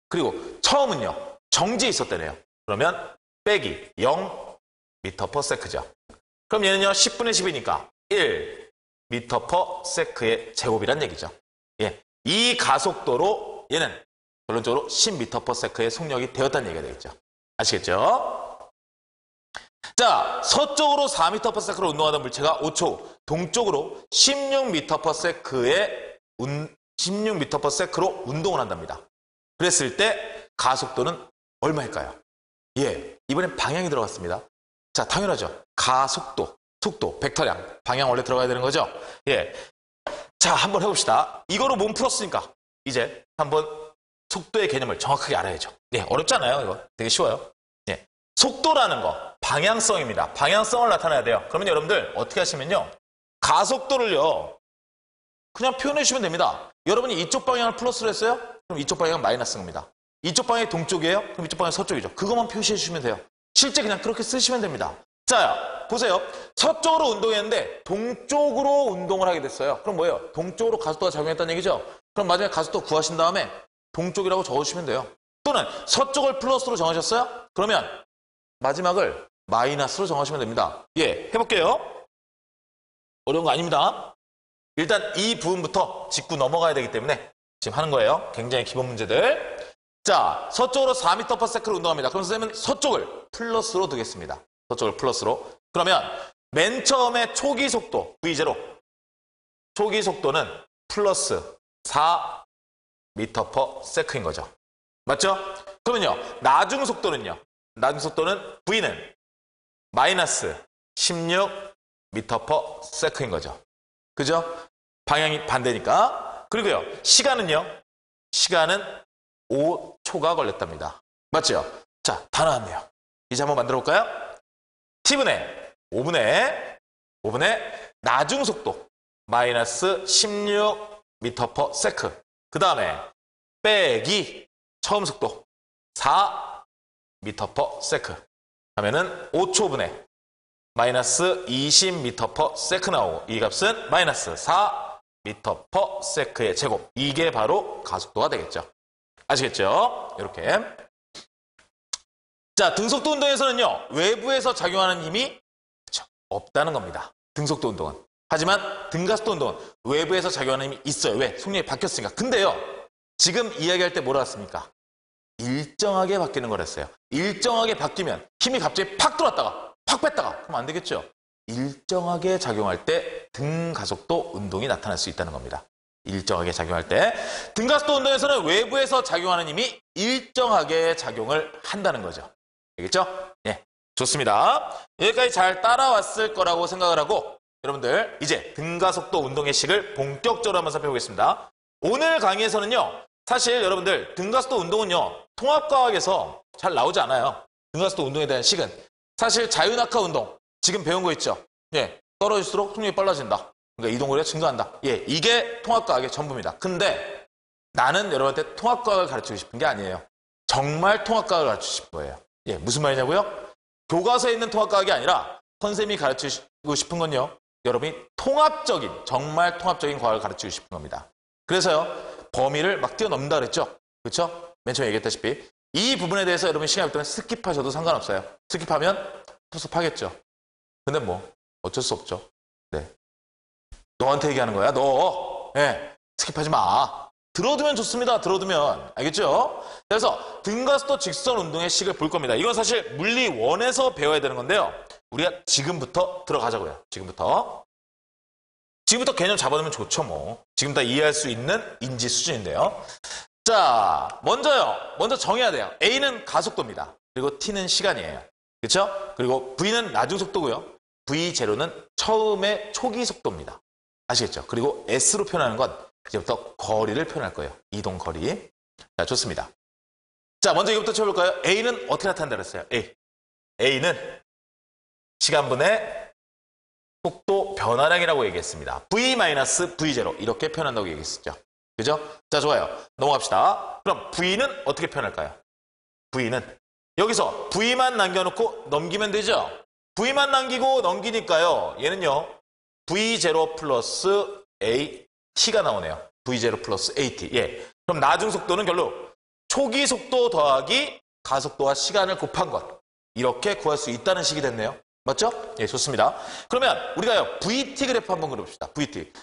그리고 처음은요. 정지에 있었다네요. 그러면 빼기 0 미터 퍼 세크죠. 그럼 얘는요. 10분의 10이니까 1 미터 퍼 세크의 제곱이란 얘기죠. 예, 이 가속도로 얘는 결론적으로 10 미터 퍼 세크의 속력이 되었다는 얘기가 되겠죠. 아시겠죠? 자, 서쪽으로 4m per sec로 운동하던 물체가 5초 후 동쪽으로 16m per sec로 운동을 한답니다. 그랬을 때 가속도는 얼마일까요? 예, 이번엔 방향이 들어갔습니다. 자, 당연하죠. 가속도, 속도, 벡터량, 방향 원래 들어가야 되는 거죠? 예. 자, 한번 해봅시다. 이거로 몸 풀었으니까 이제 한번 속도의 개념을 정확하게 알아야죠. 예, 어렵잖아요. 이거 되게 쉬워요. 예. 속도라는 거, 방향성입니다. 방향성을 나타내야 돼요. 그러면 여러분들 어떻게 하시면요. 가속도를요. 그냥 표현해 주시면 됩니다. 여러분이 이쪽 방향을 플러스로 했어요? 그럼 이쪽 방향은 마이너스인 겁니다. 이쪽 방향이 동쪽이에요? 그럼 이쪽 방향이 서쪽이죠. 그것만 표시해 주시면 돼요. 실제 그냥 그렇게 쓰시면 됩니다. 자, 보세요. 서쪽으로 운동했는데 동쪽으로 운동을 하게 됐어요. 그럼 뭐예요? 동쪽으로 가속도가 작용했다는 얘기죠. 그럼 마지막에 가속도 구하신 다음에 동쪽이라고 적어주시면 돼요. 또는 서쪽을 플러스로 정하셨어요? 그러면 마지막을 마이너스로 정하시면 됩니다. 예, 해볼게요. 어려운 거 아닙니다. 일단 이 부분부터 짚고 넘어가야 되기 때문에 지금 하는 거예요. 굉장히 기본 문제들. 자, 서쪽으로 4m per sec로 운동합니다. 그럼 선생님은 서쪽을 플러스로 두겠습니다. 서쪽을 플러스로. 그러면 맨 처음에 초기 속도 V0. 초기 속도는 플러스 4m per sec인 거죠. 맞죠? 그러면요. 나중 속도는요. 나중 속도는 V는 마이너스 16m per sec인 거죠. 그죠? 방향이 반대니까. 그리고요. 시간은요. 시간은 5초가 걸렸답니다. 맞죠? 자, 다 나왔네요. 이제 한번 만들어 볼까요? T분의 5분의 나중 속도 마이너스 16m per sec. 그 다음에 빼기 처음 속도 4m per sec. 하면은 5초분의 마이너스 20m per sec 나오고 이 값은 마이너스 4m per sec의 제곱. 이게 바로 가속도가 되겠죠. 아시겠죠? 이렇게. 자, 등속도 운동에서는요. 외부에서 작용하는 힘이 그렇죠, 없다는 겁니다. 등속도 운동은. 하지만 등가속도 운동은 외부에서 작용하는 힘이 있어요. 왜? 속력이 바뀌었으니까. 근데요. 지금 이야기할 때 뭐라 했습니까? 일정하게 바뀌는 거랬어요. 일정하게 바뀌면 힘이 갑자기 팍 들어왔다가 확 뺐다가 그럼 안 되겠죠. 일정하게 작용할 때 등가속도 운동이 나타날 수 있다는 겁니다. 일정하게 작용할 때 등가속도 운동에서는 외부에서 작용하는 힘이 일정하게 작용을 한다는 거죠. 알겠죠? 예, 좋습니다. 여기까지 잘 따라왔을 거라고 생각을 하고 여러분들 이제 등가속도 운동의 식을 본격적으로 한번 살펴보겠습니다. 오늘 강의에서는요. 사실 여러분들 등가속도 운동은요. 통합과학에서 잘 나오지 않아요. 등가속도 운동에 대한 식은 사실 자유낙하 운동 지금 배운 거 있죠? 예, 떨어질수록 속력이 빨라진다. 그러니까 이동거리가 증가한다. 예, 이게 통합과학의 전부입니다. 근데 나는 여러분한테 통합과학을 가르치고 싶은 게 아니에요. 정말 통합과학을 가르치고 싶은 거예요. 예, 무슨 말이냐고요? 교과서에 있는 통합과학이 아니라 선생님이 가르치고 싶은 건요. 여러분이 통합적인, 정말 통합적인 과학을 가르치고 싶은 겁니다. 그래서요. 범위를 막 뛰어넘는다 그랬죠? 그렇죠? 맨 처음에 얘기했다시피 이 부분에 대해서 여러분 시간이 없다면 스킵하셔도 상관없어요. 스킵하면 섭섭하겠죠. 근데 뭐 어쩔 수 없죠. 네. 너한테 얘기하는 거야. 너. 예. 스킵하지 마. 들어두면 좋습니다. 들어두면. 알겠죠? 그래서 등가속도 직선 운동의 식을 볼 겁니다. 이건 사실 물리 1에서 배워야 되는 건데요. 우리가 지금부터 들어가자고요. 지금부터 개념 잡아두면 좋죠, 뭐. 지금 다 이해할 수 있는 인지 수준인데요. 자, 먼저 정해야 돼요. A는 가속도입니다. 그리고 T는 시간이에요. 그렇죠? 그리고 V는 나중 속도고요. V0는 처음의 초기 속도입니다. 아시겠죠? 그리고 S로 표현하는 건 이제부터 거리를 표현할 거예요. 이동 거리. 자, 좋습니다. 자, 먼저 이거부터 쳐볼까요? A는 어떻게 나타난다 그랬어요? A는 시간분의 속도 변화량이라고 얘기했습니다. V-V0 이렇게 표현한다고 얘기했었죠. 그죠? 자, 좋아요. 넘어갑시다. 그럼 V는 어떻게 표현할까요? V는 여기서 V만 남겨놓고 넘기면 되죠? V만 남기고 넘기니까요. 얘는요. V0 플러스 AT가 나오네요. V0 플러스 AT. 예. 그럼 나중 속도는 결국 초기 속도 더하기 가속도와 시간을 곱한 것. 이렇게 구할 수 있다는 식이 됐네요. 맞죠? 예, 좋습니다. 그러면 우리가요. VT 그래프 한번 그려봅시다. VT.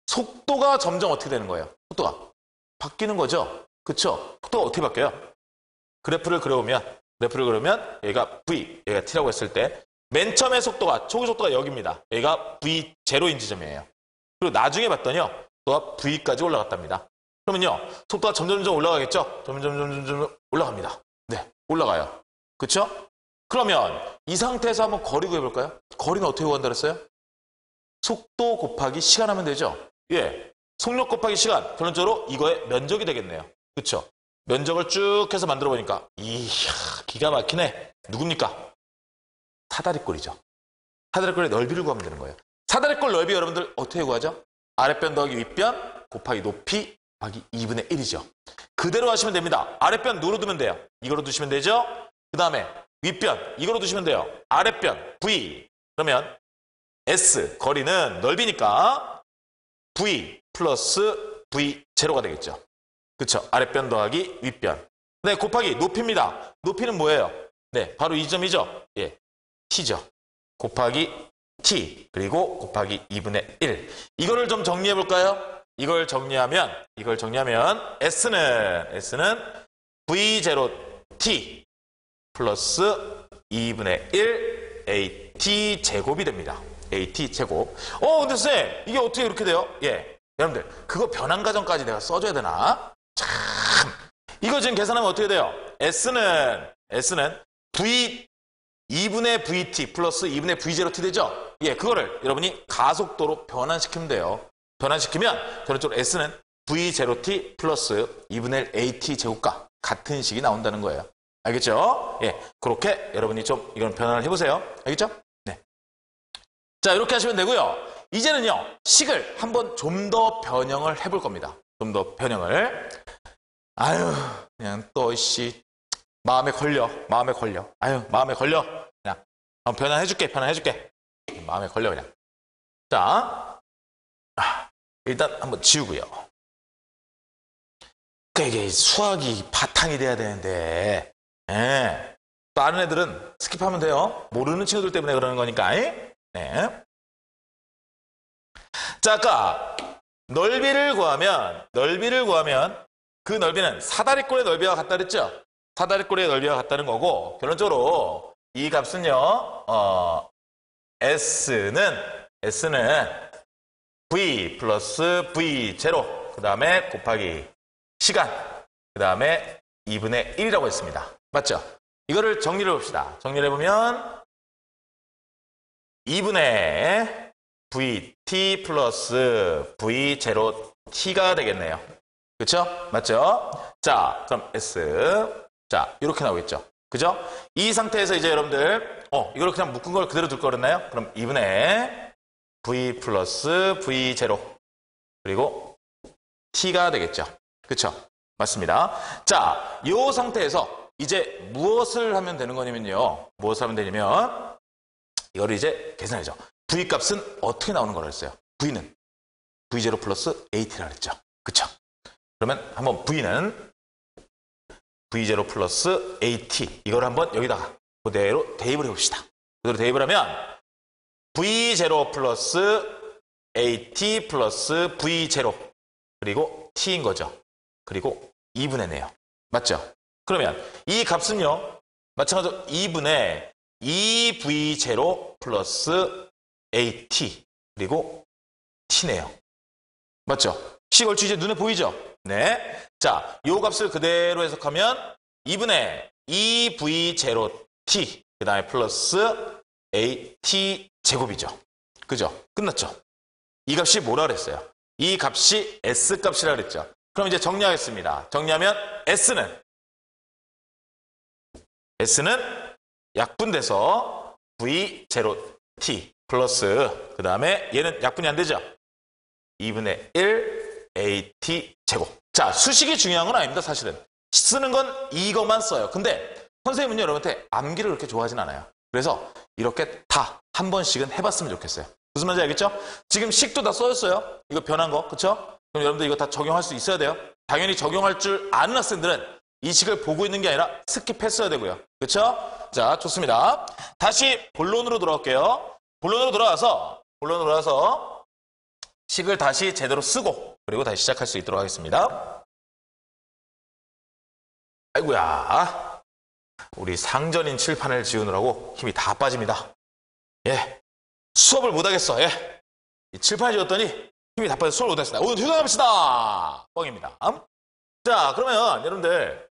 속도가 점점 어떻게 되는 거예요? 속도가 바뀌는 거죠? 그쵸? 속도가 어떻게 바뀌어요? 그래프를 그려보면 여기가 V, 여기가 T라고 했을 때 맨 처음에 속도가, 초기 속도가 여기입니다. 여기가 V0인 지점이에요. 그리고 나중에 봤더니요. 속도가 V까지 올라갔답니다. 그러면요. 속도가 점점 올라가겠죠? 점점 올라갑니다. 네, 올라가요. 그쵸? 그러면 이 상태에서 한번 거리 구해볼까요? 거리는 어떻게 구한다 그랬어요? 속도 곱하기 시간 하면 되죠? 예. 속력 곱하기 시간. 결론적으로 이거의 면적이 되겠네요. 그쵸? 면적을 쭉 해서 만들어 보니까 이야, 기가 막히네. 누굽니까? 사다리꼴이죠. 사다리꼴의 넓이를 구하면 되는 거예요. 사다리꼴 넓이 여러분들 어떻게 구하죠? 아랫변 더하기 윗변 곱하기 높이 곱하기 2분의 1이죠. 그대로 하시면 됩니다. 아랫변 누로 두면 돼요. 이거로 두시면 되죠? 그 다음에 윗변 이거로 두시면 돼요. 아랫변 V. 그러면 S 거리는 넓이니까 V 플러스 V0가 되겠죠. 그쵸? 아랫변 더하기 윗변. 네, 곱하기 높이입니다. 높이는 뭐예요? 네, 바로 이 점이죠? 예, T죠. 곱하기 T 그리고 곱하기 2분의 1. 이거를 좀 정리해 볼까요? 이걸 정리하면 S는 V0T 플러스 2분의 1 AT 제곱이 됩니다. AT 제곱. 근데 쌤, 이게 어떻게 이렇게 돼요? 예, 여러분들 그거 변환가정까지 내가 써줘야 되나? 참, 이거 지금 계산하면 어떻게 돼요? S는 V 2분의 VT 플러스 2분의 V0T 되죠? 예, 그거를 여러분이 가속도로 변환시키면 돼요. 변환시키면 결론적으로 S는 V0T 플러스 2분의 AT 제곱과 같은 식이 나온다는 거예요. 알겠죠? 예, 그렇게 여러분이 좀 이건 변환을 해보세요. 알겠죠? 네. 자, 이렇게 하시면 되고요. 이제는요, 식을 한번 좀 더 변형을 해볼 겁니다. 좀 더 변형을. 그냥 또, 마음에 걸려. 마음에 걸려. 그냥, 한번 변환해줄게. 마음에 걸려, 그냥. 자, 일단 한번 지우고요. 그러니까 이게 수학이 바탕이 돼야 되는데, 예. 또 아는 애들은 스킵하면 돼요. 모르는 친구들 때문에 그러는 거니까. 네. 자, 아까 넓이를 구하면 그 넓이는 사다리꼴의 넓이와 같다 그랬죠? 사다리꼴의 넓이와 같다는 거고 결론적으로 이 값은요, S는 V 플러스 V 제로, 그 다음에 곱하기 시간, 그 다음에 2분의 1이라고 했습니다. 맞죠? 이거를 정리를 해봅시다. 정리를 해보면 2분의 VT 플러스 V 제로 T가 되겠네요. 그쵸? 맞죠? 자, 그럼 S. 자, 이렇게 나오겠죠? 그죠? 이 상태에서 이제 여러분들, 이걸 그냥 묶은 걸 그대로 둘 거였나요? 그럼 2분의 V 플러스 V 제로. 그리고 T가 되겠죠? 그쵸? 맞습니다. 자, 이 상태에서 이제 무엇을 하면 되는 거냐면요. 무엇을 하면 되냐면, 이거를 이제 계산하죠. V 값은 어떻게 나오는 거라 했어요? V는 V0 플러스 AT라 그랬죠. 그쵸? 그러면 한번 V는 V0 플러스 AT. 이걸 한번 여기다가 그대로 대입을 해봅시다. 그대로 대입을 하면 V0 플러스 AT 플러스 V0. 그리고 T인 거죠. 그리고 2분의 네요. 맞죠? 그러면 이 값은요. 마찬가지로 2분의 2V0 플러스 AT 그리고 T네요. 맞죠? 시골주 이제 눈에 보이죠? 네. 자, 요 값을 그대로 해석하면 2분의 2V0T 그 다음에 플러스 AT 제곱이죠. 그죠? 끝났죠? 이 값이 뭐라 그랬어요? 이 값이 S 값이라 그랬죠. 그럼 이제 정리하겠습니다. 정리하면 S는 약분돼서 V0T 플러스 그 다음에 얘는 약분이 안 되죠. 2분의 1 AT 제곱. 자, 수식이 중요한 건 아닙니다. 사실은. 쓰는 건 이것만 써요. 근데 선생님은 여러분한테 암기를 그렇게 좋아하진 않아요. 그래서 이렇게 다 한 번씩은 해봤으면 좋겠어요. 무슨 말인지 알겠죠? 지금 식도 다 써졌어요. 이거 변한 거. 그쵸? 그럼 여러분들 이거 다 적용할 수 있어야 돼요. 당연히 적용할 줄 아는 학생들은 이 식을 보고 있는 게 아니라 스킵했어야 되고요. 그쵸? 자, 좋습니다. 다시 본론으로 돌아올게요. 본론으로 돌아와서 식을 다시 제대로 쓰고 그리고 다시 시작할 수 있도록 하겠습니다. 아이고야. 우리 상전인 칠판을 지우느라고 힘이 다 빠집니다. 예. 수업을 못하겠어. 예. 이 칠판을 지웠더니 힘이 다 빠져서 수업을 못하겠습니다. 오늘 퇴근합시다. 뻥입니다. 자, 그러면 여러분들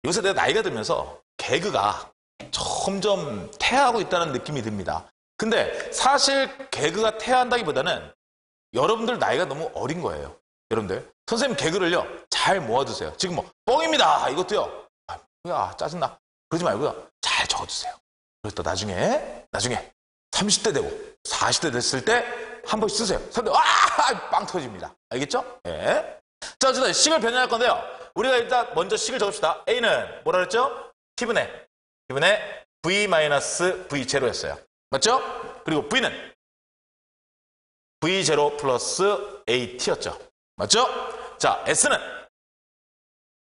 요새 내가 나이가 들면서 개그가 점점 퇴화하고 있다는 느낌이 듭니다. 근데 사실 개그가 퇴화한다기보다는 여러분들 나이가 너무 어린 거예요. 여러분들 선생님 개그를요 잘 모아두세요. 지금 뭐 뻥입니다 이것도요. 아, 뭐야 짜증나. 그러지 말고요 잘 적어두세요. 그래서 또 나중에 30대 되고 40대 됐을 때 한 번씩 쓰세요. 선생님 빵 터집니다. 알겠죠? 예. 자, 어쨌든 식을 변형할 건데요. 우리가 일단 먼저 식을 적읍시다. A는 뭐라 그랬죠? T분의 V-V0였어요. 맞죠? 그리고 V는 V0 플러스 AT였죠. 맞죠? 자, S는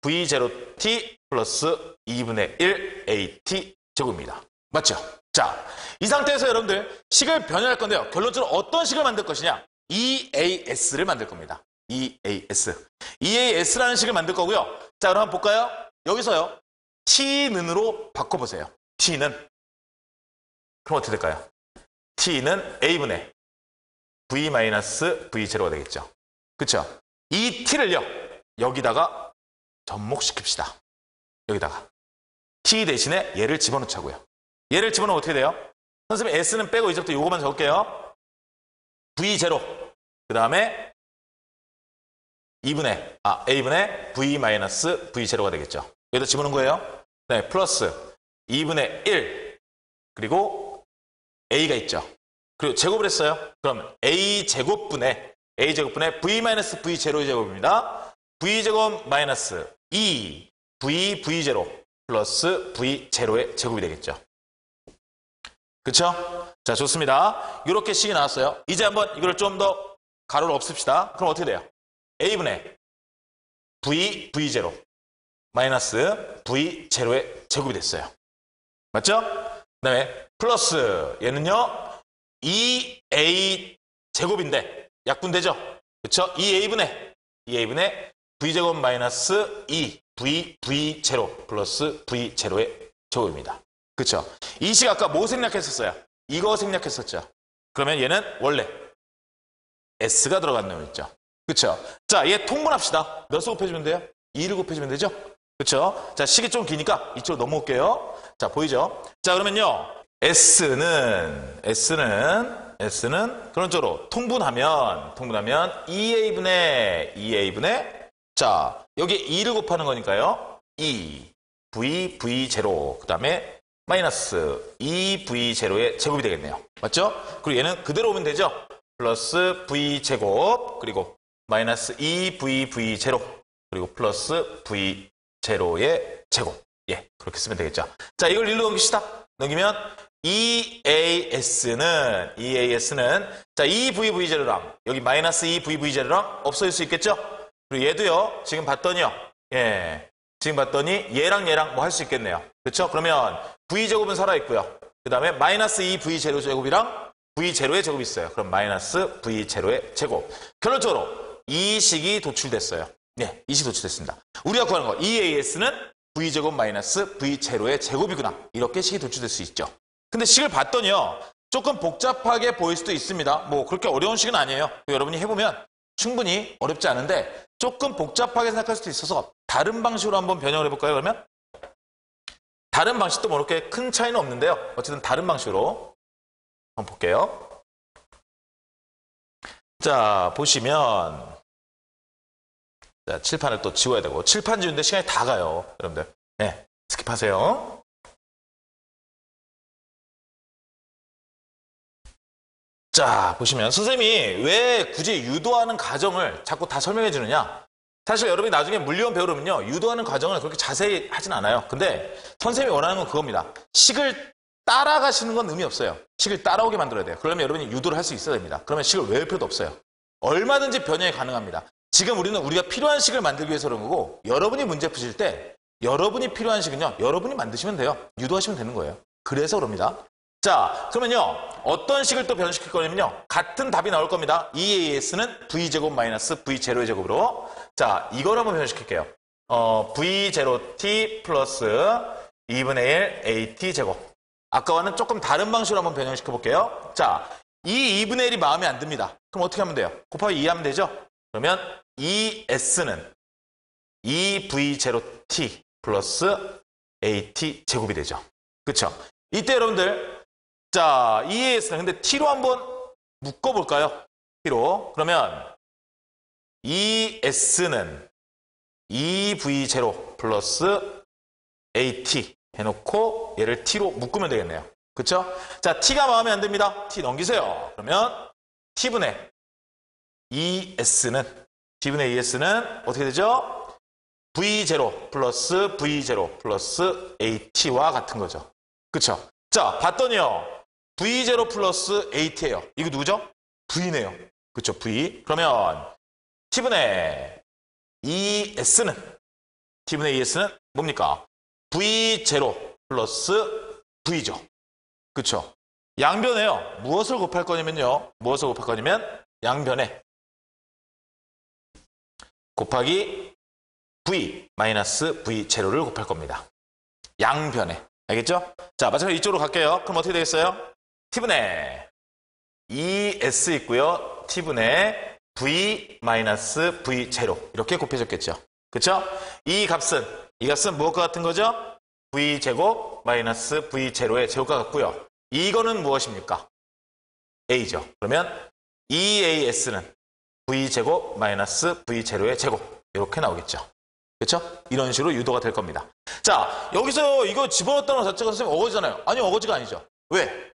V0T 플러스 2분의 1 AT 제곱입니다. 맞죠? 자, 이 상태에서 여러분들 식을 변형할 건데요. 결론적으로 어떤 식을 만들 것이냐? EAS를 만들 겁니다. EAS라는 식을 만들 거고요. 자, 그럼 한번 볼까요? 여기서요. T는으로 바꿔보세요. T는. 그럼 어떻게 될까요? T는 A분의 V-V0가 되겠죠. 그쵸? 이 T를요. 여기다가 접목시킵시다. 여기다가. T 대신에 얘를 집어넣자고요. 얘를 집어넣으면 어떻게 돼요? 선생님 S는 빼고 이제부터 요거만 적을게요. V0. 그 다음에 A분의 V-V0가 되겠죠. 여기다 집어넣은 거예요. 네, 플러스 2분의 1 그리고 A가 있죠. 그리고 제곱을 했어요. 그럼 A제곱분의 V-V0의 제곱입니다. V제곱 마이너스 2 V0 플러스 V0의 제곱이 되겠죠. 그쵸? 자, 좋습니다. 이렇게 식이 나왔어요. 이제 한번 이걸 좀 더 가로를 없읍시다. 그럼 어떻게 돼요? A분의 V0 마이너스 V0의 제곱이 됐어요. 맞죠? 그 다음에 플러스 얘는요 2A 제곱인데 약분되죠? 그쵸? 2A분의 V제곱 마이너스 2 V0 플러스 V0의 제곱입니다. 그쵸? 이 식 아까 뭐 생략했었어요? 이거 생략했었죠. 그러면 얘는 원래 S가 들어간 놈 있죠. 그쵸? 자, 얘 통분합시다. 몇 수 곱해주면 돼요? 2를 곱해주면 되죠? 그쵸? 자, 식이 좀 기니까 이쪽으로 넘어올게요. 자, 보이죠? 자, 그러면요. S는 그런 쪽으로 통분하면 2A분의 자, 여기 2를 곱하는 거니까요. 2V 제로 그 다음에 마이너스 2V 제로의 제곱이 되겠네요. 맞죠? 그리고 얘는 그대로 오면 되죠? 플러스 V 제곱 그리고 마이너스 2V 제로 그리고 플러스 V 제로의 제곱. 예, 그렇게 쓰면 되겠죠. 자, 이걸 1로 넘깁시다. 넘기면 EAS는 자, 2V 제로랑 여기 마이너스 2V 제로랑 없어질 수 있겠죠? 그리고 얘도요. 지금 봤더니요. 예. 지금 봤더니 얘랑 뭐 할 수 있겠네요. 그렇죠? 그러면 V제곱은 살아있고요. 그 다음에 마이너스 2V 제로 제곱이랑 V 제로의 제곱이 있어요. 그럼 마이너스 V 제로의 제곱. 결론적으로 이 식이 도출됐어요. 네, 이 식이 도출됐습니다. 우리가 구하는 거 EAS는 V제곱 마이너스 V 제로의 제곱이구나. 이렇게 식이 도출될 수 있죠. 근데 식을 봤더니요. 조금 복잡하게 보일 수도 있습니다. 뭐 그렇게 어려운 식은 아니에요. 여러분이 해보면 충분히 어렵지 않은데 조금 복잡하게 생각할 수도 있어서 다른 방식으로 한번 변형을 해볼까요? 그러면 다른 방식도 뭐 그렇게 큰 차이는 없는데요. 어쨌든 다른 방식으로 한번 볼게요. 자, 보시면 자, 칠판을 또 지워야 되고 칠판 지우는데 시간이 다 가요. 여러분들. 네, 스킵하세요. 자, 보시면 선생님이 왜 굳이 유도하는 과정을 자꾸 다 설명해 주느냐? 사실 여러분이 나중에 물리원 배우려면요. 유도하는 과정을 그렇게 자세히 하진 않아요. 근데 선생님이 원하는 건 그겁니다. 식을 따라가시는 건 의미 없어요. 식을 따라오게 만들어야 돼요. 그러면 여러분이 유도를 할 수 있어야 됩니다. 그러면 식을 외울 필요도 없어요. 얼마든지 변형이 가능합니다. 지금 우리가 필요한 식을 만들기 위해서 그런 거고 여러분이 문제 푸실 때 여러분이 필요한 식은요. 여러분이 만드시면 돼요. 유도하시면 되는 거예요. 그래서 그럽니다. 자, 그러면요. 어떤 식을 또 변형시킬 거냐면요. 같은 답이 나올 겁니다. EAS는 V제곱 마이너스 V 제로의 제곱으로. 자, 이걸 한번 변형시킬게요. V 제로 T 플러스 2분의 1 AT 제곱. 아까와는 조금 다른 방식으로 한번 변형시켜 볼게요. 자, 이 2분의 1이 마음에 안 듭니다. 그럼 어떻게 하면 돼요? 곱하기 2 하면 되죠? 그러면 ES는 2V 제로 T 플러스 AT 제곱이 되죠. 그쵸? 이때 여러분들 자, EAS는 근데 T로 한번 묶어볼까요? T로. 그러면 ES는 2V 제로 플러스 AT 해놓고 얘를 T로 묶으면 되겠네요. 그쵸? 자, T가 마음에 안 듭니다. T 넘기세요. 그러면 T분의 ES는 어떻게 되죠? V 제로 플러스 V 제로 플러스 AT와 같은 거죠. 그쵸? 자, 봤더니요. V0 플러스 AT예요. 이거 누구죠? V네요. 그렇죠? V. 그러면 T분의 ES는 뭡니까? V0 플러스 V죠. 그렇죠? 양변에요. 무엇을 곱할 거냐면요. 양변에 곱하기 V 마이너스 V0를 곱할 겁니다. 양변에. 알겠죠? 자, 마찬가지로 이쪽으로 갈게요. 그럼 어떻게 되겠어요? T분의 ES 있고요. T분의 V 마이너스 V0 이렇게 곱해졌겠죠. 그쵸? 이 값은 무엇과 같은 거죠? V제곱 마이너스 V0의 제곱과 같고요. 이거는 무엇입니까? A죠. 그러면 EAS는 V제곱 마이너스 V0의 제곱 이렇게 나오겠죠. 그렇죠? 이런 식으로 유도가 될 겁니다. 자, 여기서 이거 집어넣었다는 것 자체가 선생님 어거지잖아요. 아니, 어거지가 아니죠. 왜?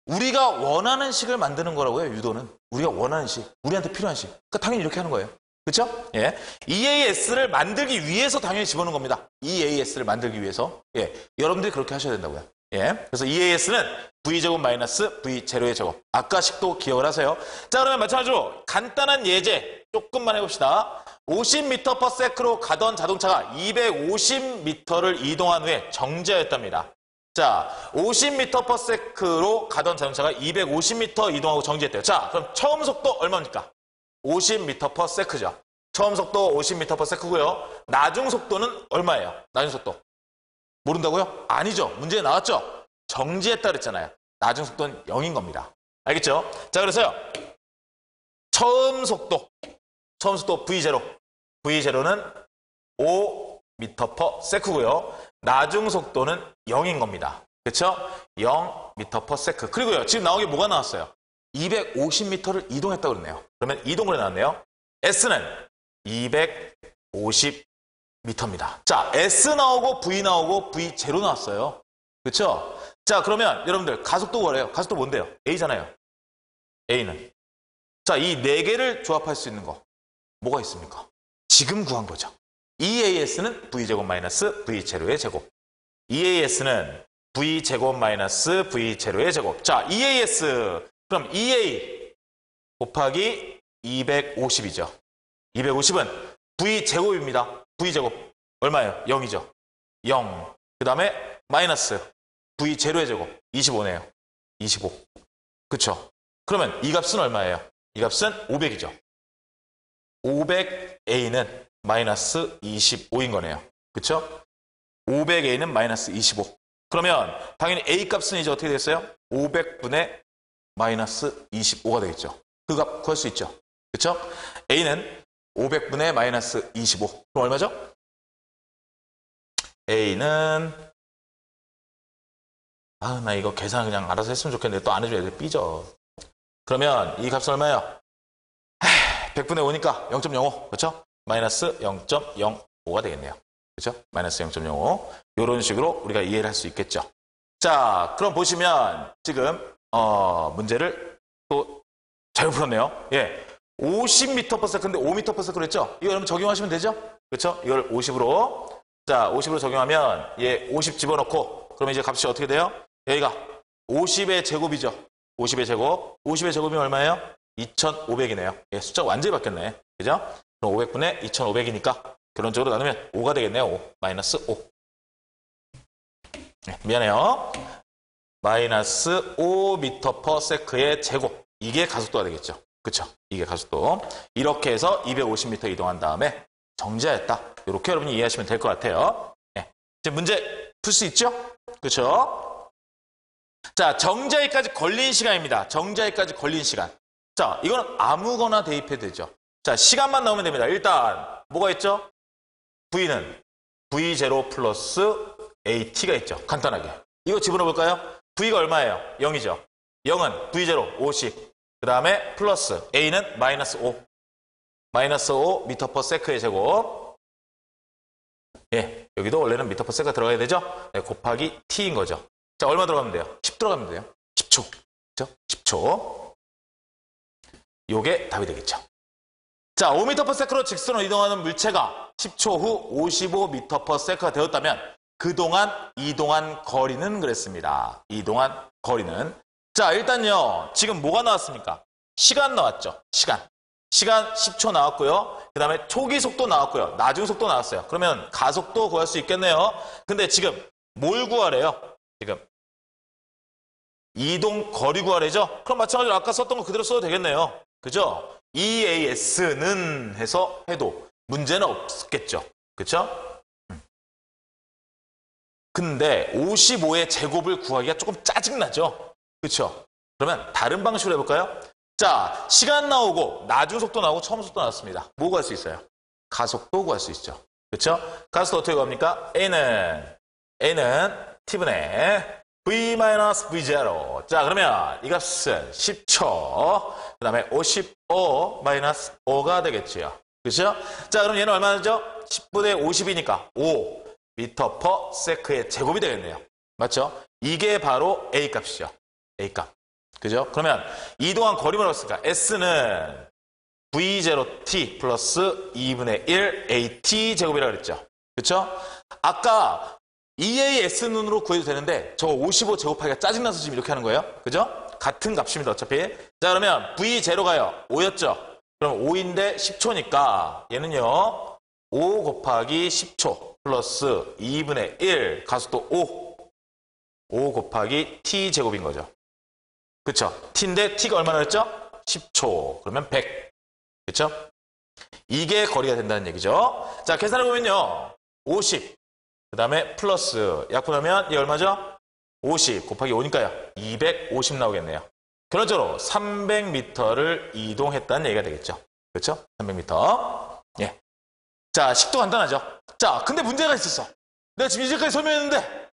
우리가 원하는 식을 만드는 거라고요, 유도는. 우리가 원하는 식, 우리한테 필요한 식. 그러니까 당연히 이렇게 하는 거예요. 그렇죠? 예. EAS를 만들기 위해서 당연히 집어넣은 겁니다. EAS를 만들기 위해서. 예. 여러분들이 그렇게 하셔야 된다고요. 예. 그래서 EAS는 V제곱 마이너스 V0의 제곱. 아까 식도 기억을 하세요. 자, 그러면 마찬가지로 간단한 예제 조금만 해봅시다. 50m/s로 가던 자동차가 250m를 이동한 후에 정지하였답니다. 자, 50m/s로 가던 자동차가 250m 이동하고 정지했대요. 자, 그럼 처음 속도 얼마입니까? 50m/s죠. 처음 속도 50m/s고요. 나중 속도는 얼마예요? 나중 속도. 모른다고요? 아니죠. 문제에 나왔죠. 정지했다 그랬잖아요. 나중 속도는 0인 겁니다. 알겠죠? 자, 그래서요. 처음 속도 V0. V0는 5m/s고요. 나중 속도는 0인 겁니다. 그렇죠? 0m/s. 그리고요. 지금 나온 게 뭐가 나왔어요? 250m를 이동했다고 그러네요. 그러면 이동을 해놨네요. S는 250m입니다. 자, S 나오고 V 나오고 V0 나왔어요. 그렇죠? 자, 그러면 여러분들 가속도 구하래요. 가속도 뭔데요? A잖아요. A는. 자, 이 네 개를 조합할 수 있는 거 뭐가 있습니까? 지금 구한 거죠. EAS는 V제곱 마이너스 V0의 제곱. EAS는 V제곱 마이너스 V0의 제곱. 자, EAS. 그럼 EA 곱하기 250이죠. 250은 V제곱입니다. V제곱. 얼마예요? 0이죠. 0. 그 다음에 마이너스 V0의 제곱. 25네요. 25. 그쵸? 그러면 이 값은 얼마예요? 이 값은 500이죠. 500A는 마이너스 25인 거네요. 그쵸? 500A는 마이너스 25. 그러면 당연히 A 값은 이제 어떻게 됐어요? 500분의 마이너스 25가 되겠죠. 그 값 구할 수 있죠. 그쵸? A는 500분의 마이너스 25. 그럼 얼마죠? A는 나 이거 계산 그냥 알아서 했으면 좋겠는데 또 안 해줘야 돼. 삐져. 그러면 이 값은 얼마예요? 100분의 5니까 0.05. 그렇죠? 마이너스 0.05가 되겠네요. 그렇죠? 마이너스 0.05. 이런 식으로 우리가 이해를 할 수 있겠죠. 자, 그럼 보시면 지금 문제를 또 잘 풀었네요. 예. 50m/s인데 5m/s 그랬죠? 이거 여러분 적용하시면 되죠? 그렇죠? 이걸 50으로. 자, 50으로 적용하면 50 집어넣고 그러면 이제 값이 어떻게 돼요? 여기가 50의 제곱이죠. 50의 제곱. 50의 제곱이 얼마예요? 2,500이네요. 예, 숫자가 완전히 바뀌었네. 그죠? 그럼 500분의 2,500이니까 결론적으로 나누면 5가 되겠네요. 5. 마이너스 5. 네, 미안해요. 마이너스 5m/s의 제곱. 이게 가속도가 되겠죠. 그쵸? 이게 가속도. 이렇게 해서 250m 이동한 다음에 정지하였다. 이렇게 여러분이 이해하시면 될 것 같아요. 네. 이제 문제 풀 수 있죠? 그쵸? 자, 정지하기까지 걸린 시간입니다. 정지하기까지 걸린 시간. 자, 이거는 아무거나 대입해도 되죠. 자, 시간만 나오면 됩니다. 일단 뭐가 있죠? V는 V0 플러스 AT가 있죠. 간단하게. 이거 집어넣어볼까요? V가 얼마예요? 0이죠. 0은 V0 50. 그 다음에 플러스 A는 마이너스 5. 마이너스 5 m/s의 제곱. 예, 여기도 원래는 m/s가 들어가야 되죠? 네, 곱하기 T인 거죠. 자, 얼마 들어가면 돼요? 10 들어가면 돼요. 10초. 그렇죠? 10초. 요게 답이 되겠죠. 자, 5m/s로 직선으로 이동하는 물체가 10초 후 55m/s가 되었다면 그동안 이동한 거리는 그랬습니다. 이동한 거리는. 자, 일단요. 지금 뭐가 나왔습니까? 시간 나왔죠. 시간 10초 나왔고요. 그 다음에 초기 속도 나왔고요. 나중 속도 나왔어요. 그러면 가속도 구할 수 있겠네요. 근데 지금 뭘 구하래요? 지금 이동 거리 구하래죠? 그럼 마찬가지로 아까 썼던 거 그대로 써도 되겠네요. 그죠? EAS는 해서 해도 문제는 없겠죠. 그쵸? 근데 55의 제곱을 구하기가 조금 짜증나죠? 그쵸? 그러면 다른 방식으로 해볼까요? 자, 시간 나오고 나중 속도 나오고 처음 속도 나왔습니다. 뭐 구할 수 있어요? 가속도 구할 수 있죠. 그쵸? 가속도 어떻게 구합니까? A는 T분의 V-V0. 자, 그러면 이 값은 10초. 그 다음에 55 마이너스 5가 되겠지요. 그렇죠? 자, 그럼 얘는 얼마죠? 10분의 50이니까 5 m/s의 제곱이 되겠네요. 맞죠? 이게 바로 A 값이죠. A 값. 그죠? 그러면 이동한 거리 뭐라고 했을까? S는 V0t 플러스 2분의 1 AT 제곱이라고 그랬죠. 그렇죠? 아까 EAS 눈으로 구해도 되는데 저거 55 제곱하기가 짜증나서 지금 이렇게 하는 거예요. 그죠? 같은 값입니다. 어차피. 자, 그러면 V0가요. 5였죠? 그럼 5인데 10초니까 얘는요. 5 곱하기 10초 플러스 2분의 1 가속도 5 곱하기 T 제곱인 거죠. 그쵸? T인데 T가 얼마나 했죠? 10초. 그러면 100. 그쵸? 이게 거리가 된다는 얘기죠. 자, 계산해보면요. 50. 그 다음에 플러스 약분하면 이 얼마죠? 50 곱하기 5니까요. 250 나오겠네요. 결론적으로 300m를 이동했다는 얘기가 되겠죠. 그렇죠? 300m. 예. 자, 식도 간단하죠. 자, 근데 문제가 있었어. 내가 지금 이제까지 설명했는데,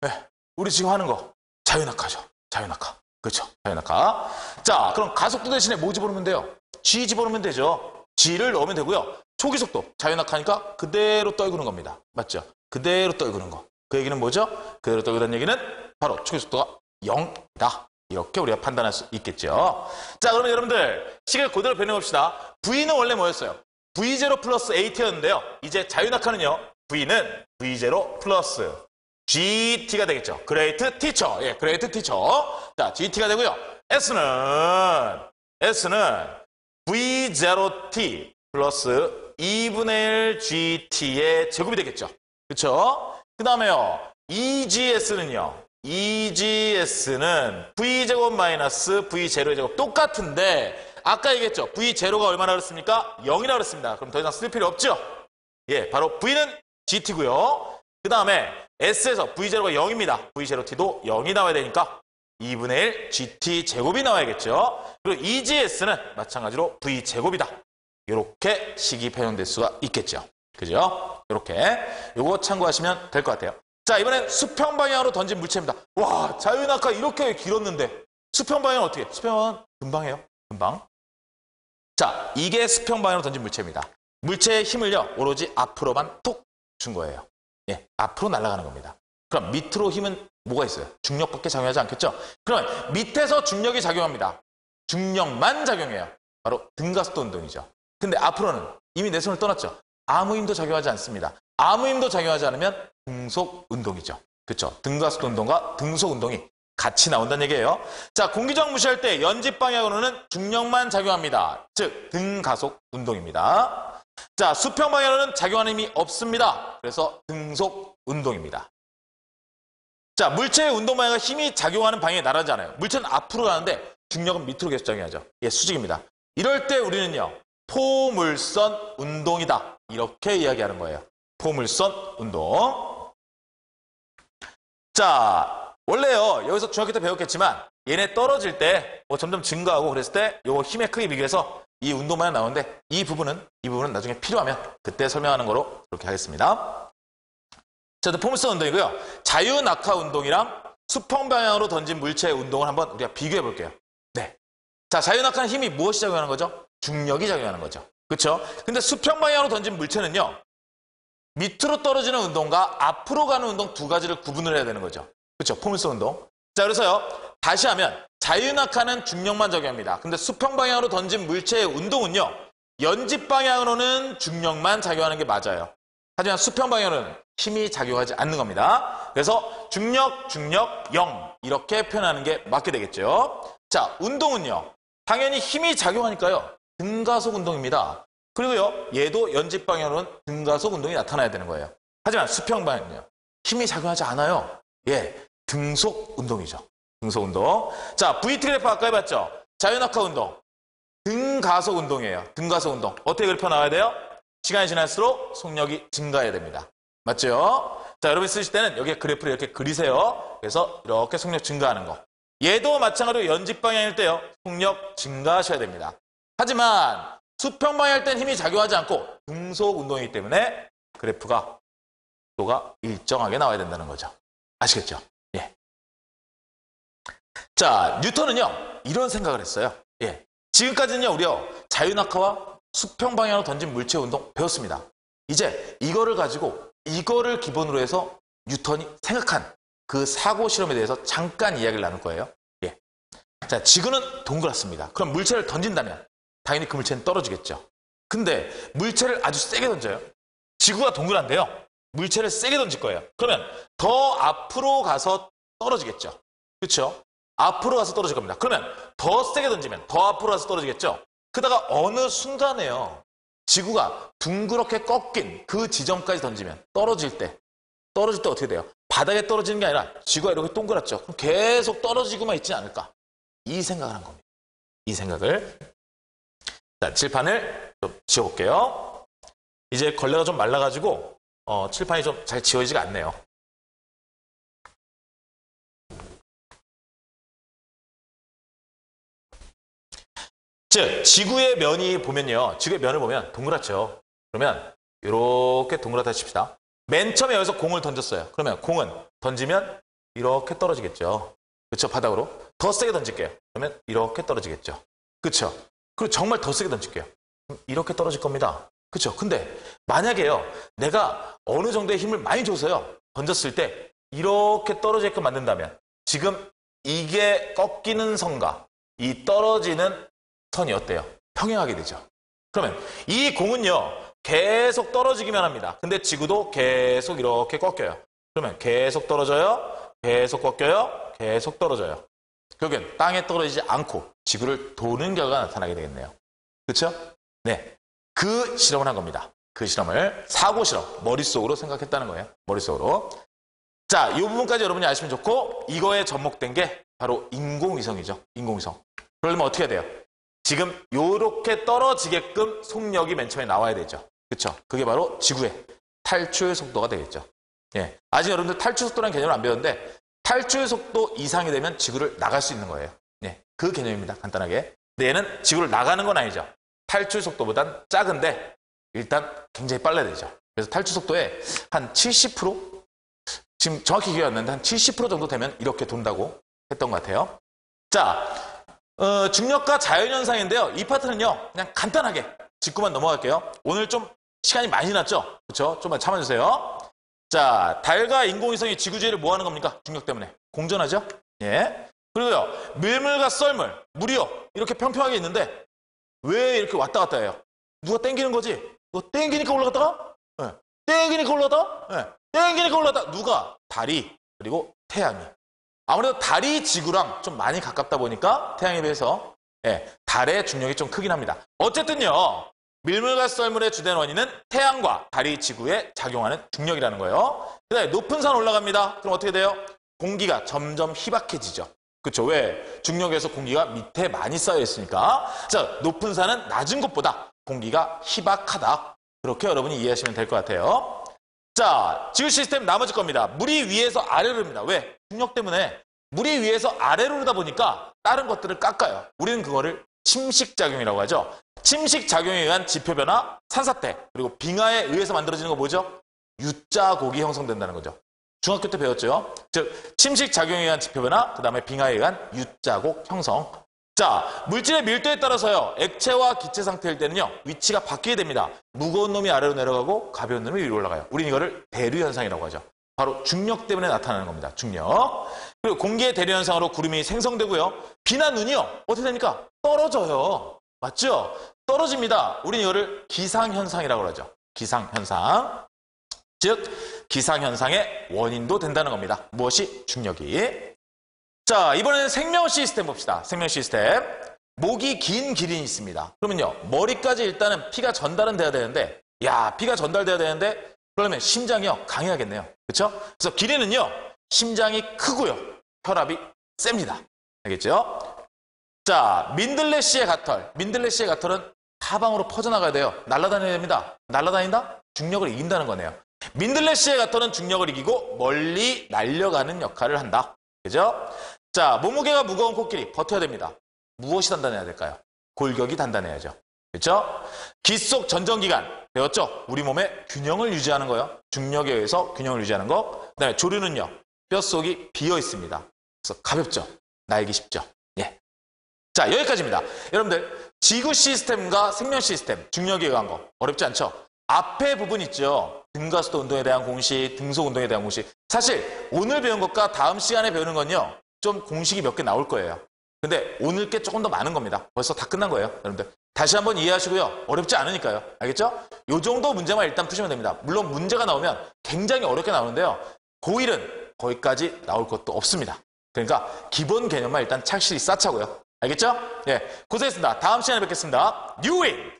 네, 우리 지금 하는 거 자유낙하죠. 자유낙하. 그렇죠. 자유낙하. 자, 그럼 가속도 대신에 뭐 집어넣으면 돼요? G 집어넣으면 되죠. G를 넣으면 되고요. 초기속도 자유낙하니까 그대로 떨구는 겁니다. 맞죠? 그대로 떨구는 거. 그 얘기는 뭐죠? 그대로 떨구는 얘기는 바로 초기속도가 0이다. 이렇게 우리가 판단할 수 있겠죠. 자, 그러면 여러분들 식을 그대로 변해봅시다. V는 원래 뭐였어요? V0 플러스 AT였는데요. 이제 자유낙하는요. V는 V0 플러스 GT가 되겠죠. 그레이트 티처. 예, 그레이트 티처. 자, GT가 되고요. S는 V0T 플러스 2분의 1 GT의 제곱이 되겠죠. 그쵸? 그 다음에요. EGS는요. EGS는 V제곱 마이너스 V0의 제곱 똑같은데 아까 얘기했죠. V0가 얼마나 그랬습니까? 0이라 그랬습니다. 그럼 더 이상 쓸 필요 없죠? 예, 바로 V는 GT고요. 그 다음에 S에서 V0가 0입니다. V0T도 0이 나와야 되니까 2분의 1 GT 제곱이 나와야겠죠. 그리고 EGS는 마찬가지로 V제곱이다. 이렇게 식이 변형될 수가 있겠죠. 그죠? 이렇게 요거 참고하시면 될 것 같아요. 자, 이번엔 수평 방향으로 던진 물체입니다. 와, 자유낙하 이렇게 길었는데 수평 방향은 어떻게? 수평은 금방 해요. 금방. 자, 이게 수평 방향으로 던진 물체입니다. 물체의 힘을요, 오로지 앞으로만 톡 준 거예요. 예, 앞으로 날아가는 겁니다. 그럼 밑으로 힘은 뭐가 있어요? 중력밖에 작용하지 않겠죠? 그럼 밑에서 중력이 작용합니다. 중력만 작용해요. 바로 등가속도 운동이죠. 근데 앞으로는 이미 내 손을 떠났죠. 아무 힘도 작용하지 않습니다. 아무 힘도 작용하지 않으면 등속 운동이죠. 그렇죠? 등가속도 운동과 등속 운동이 같이 나온다는 얘기예요. 자, 공기저항 무시할 때 연집 방향으로는 중력만 작용합니다. 즉 등가속 운동입니다. 자, 수평 방향으로는 작용하는 힘이 없습니다. 그래서 등속 운동입니다. 자, 물체의 운동 방향과 힘이 작용하는 방향이 나란하지 않아요. 물체는 앞으로 가는데 중력은 밑으로 계속 작용하죠. 예, 수직입니다. 이럴 때 우리는요, 포물선 운동이다. 이렇게 이야기하는 거예요. 포물선 운동. 자, 원래요, 여기서 중학교 때 배웠겠지만 얘네 떨어질 때 점점 증가하고 그랬을 때 요 힘의 크기 비교해서 이 운동만 나오는데 이 부분은 나중에 필요하면 그때 설명하는 거로 그렇게 하겠습니다. 자, 포물선 운동이고요. 자유낙하 운동이랑 수평 방향으로 던진 물체의 운동을 한번 우리가 비교해 볼게요. 네. 자, 자유낙하는 힘이 무엇이 작용하는 거죠? 중력이 작용하는 거죠. 그렇죠? 근데 수평 방향으로 던진 물체는요, 밑으로 떨어지는 운동과 앞으로 가는 운동 두 가지를 구분을 해야 되는 거죠. 그렇죠? 포물선 운동. 자, 그래서요, 다시 하면 자유낙하는 중력만 작용합니다. 근데 수평 방향으로 던진 물체의 운동은요, 연집 방향으로는 중력만 작용하는 게 맞아요. 하지만 수평 방향으로는 힘이 작용하지 않는 겁니다. 그래서 중력, 0 이렇게 표현하는 게 맞게 되겠죠. 자, 운동은요, 당연히 힘이 작용하니까요, 등가속 운동입니다. 그리고요, 얘도 연집 방향으로는 등가속 운동이 나타나야 되는 거예요. 하지만 수평 방향은요, 힘이 작용하지 않아요. 예, 등속 운동이죠. 등속 운동. 자, VT 그래프 아까 해봤죠? 자유낙하 운동. 등가속 운동이에요. 등가속 운동. 어떻게 그래프 나와야 돼요? 시간이 지날수록 속력이 증가해야 됩니다. 맞죠? 자, 여러분이 쓰실 때는 여기에 그래프를 이렇게 그리세요. 그래서 이렇게 속력 증가하는 거. 얘도 마찬가지로 연집 방향일 때요, 속력 증가하셔야 됩니다. 하지만 수평 방향일 땐 힘이 작용하지 않고 등속 운동이기 때문에 그래프가 속도가 일정하게 나와야 된다는 거죠. 아시겠죠? 예. 자, 뉴턴은요, 이런 생각을 했어요. 예. 지금까지는요, 우리요, 자유낙하와 수평 방향으로 던진 물체 운동 배웠습니다. 이제 이거를 기본으로 해서 뉴턴이 생각한 그 사고 실험에 대해서 잠깐 이야기를 나눌 거예요. 예. 자, 지구는 동그랗습니다. 그럼 물체를 던진다면 당연히 그 물체는 떨어지겠죠. 근데 물체를 아주 세게 던져요. 지구가 동그란데요, 물체를 세게 던질 거예요. 그러면 더 앞으로 가서 떨어지겠죠. 그렇죠? 앞으로 가서 떨어질 겁니다. 그러면 더 세게 던지면 더 앞으로 가서 떨어지겠죠. 그러다가 어느 순간에요, 지구가 둥그렇게 꺾인 그 지점까지 던지면 떨어질 때 어떻게 돼요? 바닥에 떨어지는 게 아니라 지구가 이렇게 동그랗죠. 그럼 계속 떨어지고만 있지 않을까? 이 생각을 한 겁니다. 이 생각을. 자, 칠판을 좀 지워볼게요. 이제 걸레가 좀 말라가지고 칠판이 좀 잘 지워지지가 않네요. 즉 지구의 면이 보면요. 지구의 면을 보면 동그랗죠. 그러면 이렇게 동그랗다 칩시다. 맨 처음에 여기서 공을 던졌어요. 그러면 공은 던지면 이렇게 떨어지겠죠. 그렇죠? 바닥으로. 더 세게 던질게요. 그러면 이렇게 떨어지겠죠. 그렇죠? 그리고 정말 더 세게 던질게요. 이렇게 떨어질 겁니다. 그렇죠? 근데 만약에요. 내가 어느 정도의 힘을 많이 줘서요. 던졌을 때 이렇게 떨어지게끔 만든다면 지금 이게 꺾이는 선과 이 떨어지는 선이 어때요? 평행하게 되죠. 그러면 이 공은요. 계속 떨어지기만 합니다. 근데 지구도 계속 이렇게 꺾여요. 그러면 계속 떨어져요. 계속 꺾여요. 계속 떨어져요. 결국엔 땅에 떨어지지 않고 지구를 도는 결과가 나타나게 되겠네요. 그렇죠? 네, 그 실험을 한 겁니다. 그 실험을 사고 실험, 머릿속으로 생각했다는 거예요. 머릿속으로. 자, 이 부분까지 여러분이 아시면 좋고 이거에 접목된 게 바로 인공위성이죠. 인공위성. 그러려면 어떻게 해야 돼요? 지금 요렇게 떨어지게끔 속력이 맨 처음에 나와야 되죠. 그렇죠? 그게 바로 지구의 탈출 속도가 되겠죠. 예, 아직 여러분들 탈출 속도라는 개념을 안 배웠는데 탈출 속도 이상이 되면 지구를 나갈 수 있는 거예요. 예, 그 개념입니다. 간단하게. 근데 얘는 지구를 나가는 건 아니죠. 탈출 속도보단 작은데 일단 굉장히 빨라야 되죠. 그래서 탈출 속도의 한 70%? 지금 정확히 기억이 안 나는데 한 70% 정도 되면 이렇게 돈다고 했던 것 같아요. 자, 중력과 자연현상인데요. 이 파트는요. 그냥 간단하게 짚고만 넘어갈게요. 오늘 좀 시간이 많이 났죠? 그렇죠? 좀만 참아주세요. 자, 달과 인공위성이 지구 주위를 뭐 하는 겁니까? 중력 때문에. 공전하죠? 예. 그리고요. 밀물과 썰물, 물이요. 이렇게 평평하게 있는데 왜 이렇게 왔다 갔다 해요? 누가 땡기는 거지? 누가 땡기니까 올라갔다가? 예. 땡기니까 올라갔다가? 예. 땡기니까 올라갔다가? 누가? 달이, 그리고 태양이. 아무래도 달이 지구랑 좀 많이 가깝다 보니까 태양에 비해서 예, 달의 중력이 좀 크긴 합니다. 어쨌든요. 밀물과 썰물의 주된 원인은 태양과 달이 지구에 작용하는 중력이라는 거예요. 그다음에 높은 산 올라갑니다. 그럼 어떻게 돼요? 공기가 점점 희박해지죠. 그렇죠? 왜? 중력에서 공기가 밑에 많이 쌓여 있으니까. 자, 높은 산은 낮은 곳보다 공기가 희박하다. 그렇게 여러분이 이해하시면 될 것 같아요. 자, 지구 시스템 나머지 겁니다. 물이 위에서 아래로 흐릅니다. 왜? 중력 때문에 물이 위에서 아래로 흐르다 보니까 다른 것들을 깎아요. 우리는 그거를 침식작용이라고 하죠. 침식작용에 의한 지표변화, 산사태, 그리고 빙하에 의해서 만들어지는 거 뭐죠? U자곡이 형성된다는 거죠. 중학교 때 배웠죠. 즉, 침식작용에 의한 지표변화, 그 다음에 빙하에 의한 U자곡 형성. 자, 물질의 밀도에 따라서요. 액체와 기체 상태일 때는요. 위치가 바뀌게 됩니다. 무거운 놈이 아래로 내려가고 가벼운 놈이 위로 올라가요. 우리는 이거를 대류현상이라고 하죠. 바로 중력 때문에 나타나는 겁니다. 중력. 그리고 공기의 대류현상으로 구름이 생성되고요. 비나 눈이요. 어떻게 됩니까? 떨어져요. 맞죠? 떨어집니다. 우리는 이거를 기상현상이라고 하죠. 기상현상. 즉, 기상현상의 원인도 된다는 겁니다. 무엇이? 중력이. 자, 이번에는 생명 시스템 봅시다. 생명 시스템. 목이 긴 기린이 있습니다. 그러면요. 머리까지 일단은 피가 전달은 돼야 되는데 야, 피가 전달돼야 되는데 그러면 심장이요. 강해야겠네요. 그렇죠? 그래서 기린은요. 심장이 크고요. 혈압이 셉니다. 알겠죠? 자, 민들레씨의 gat털. 민들레씨의 gat털은 사방으로 퍼져나가야 돼요. 날아다녀야 됩니다. 날아다닌다? 중력을 이긴다는 거네요. 민들레씨의 gat털은 중력을 이기고 멀리 날려가는 역할을 한다. 그죠? 자, 몸무게가 무거운 코끼리 버텨야 됩니다. 무엇이 단단해야 될까요? 골격이 단단해야죠. 그렇죠? 기속 전정기관 배웠죠? 우리 몸의 균형을 유지하는 거요. 중력에 의해서 균형을 유지하는 거. 그다음에 조류는요. 뼛속이 비어 있습니다. 그래서 가볍죠. 날기 쉽죠. 예. 자, 여기까지입니다. 여러분들 지구 시스템과 생명 시스템 중력에 의한 거 어렵지 않죠? 앞에 부분 있죠. 등가속도 운동에 대한 공식, 등속 운동에 대한 공식. 사실 오늘 배운 것과 다음 시간에 배우는 건요. 좀 공식이 몇 개 나올 거예요. 근데 오늘 게 조금 더 많은 겁니다. 벌써 다 끝난 거예요. 여러분들 다시 한번 이해하시고요. 어렵지 않으니까요. 알겠죠? 요 정도 문제만 일단 푸시면 됩니다. 물론 문제가 나오면 굉장히 어렵게 나오는데요. 고1은 거기까지 나올 것도 없습니다. 그러니까 기본 개념만 일단 착실히 쌓자고요. 알겠죠? 예, 고생했습니다. 다음 시간에 뵙겠습니다. 뉴인!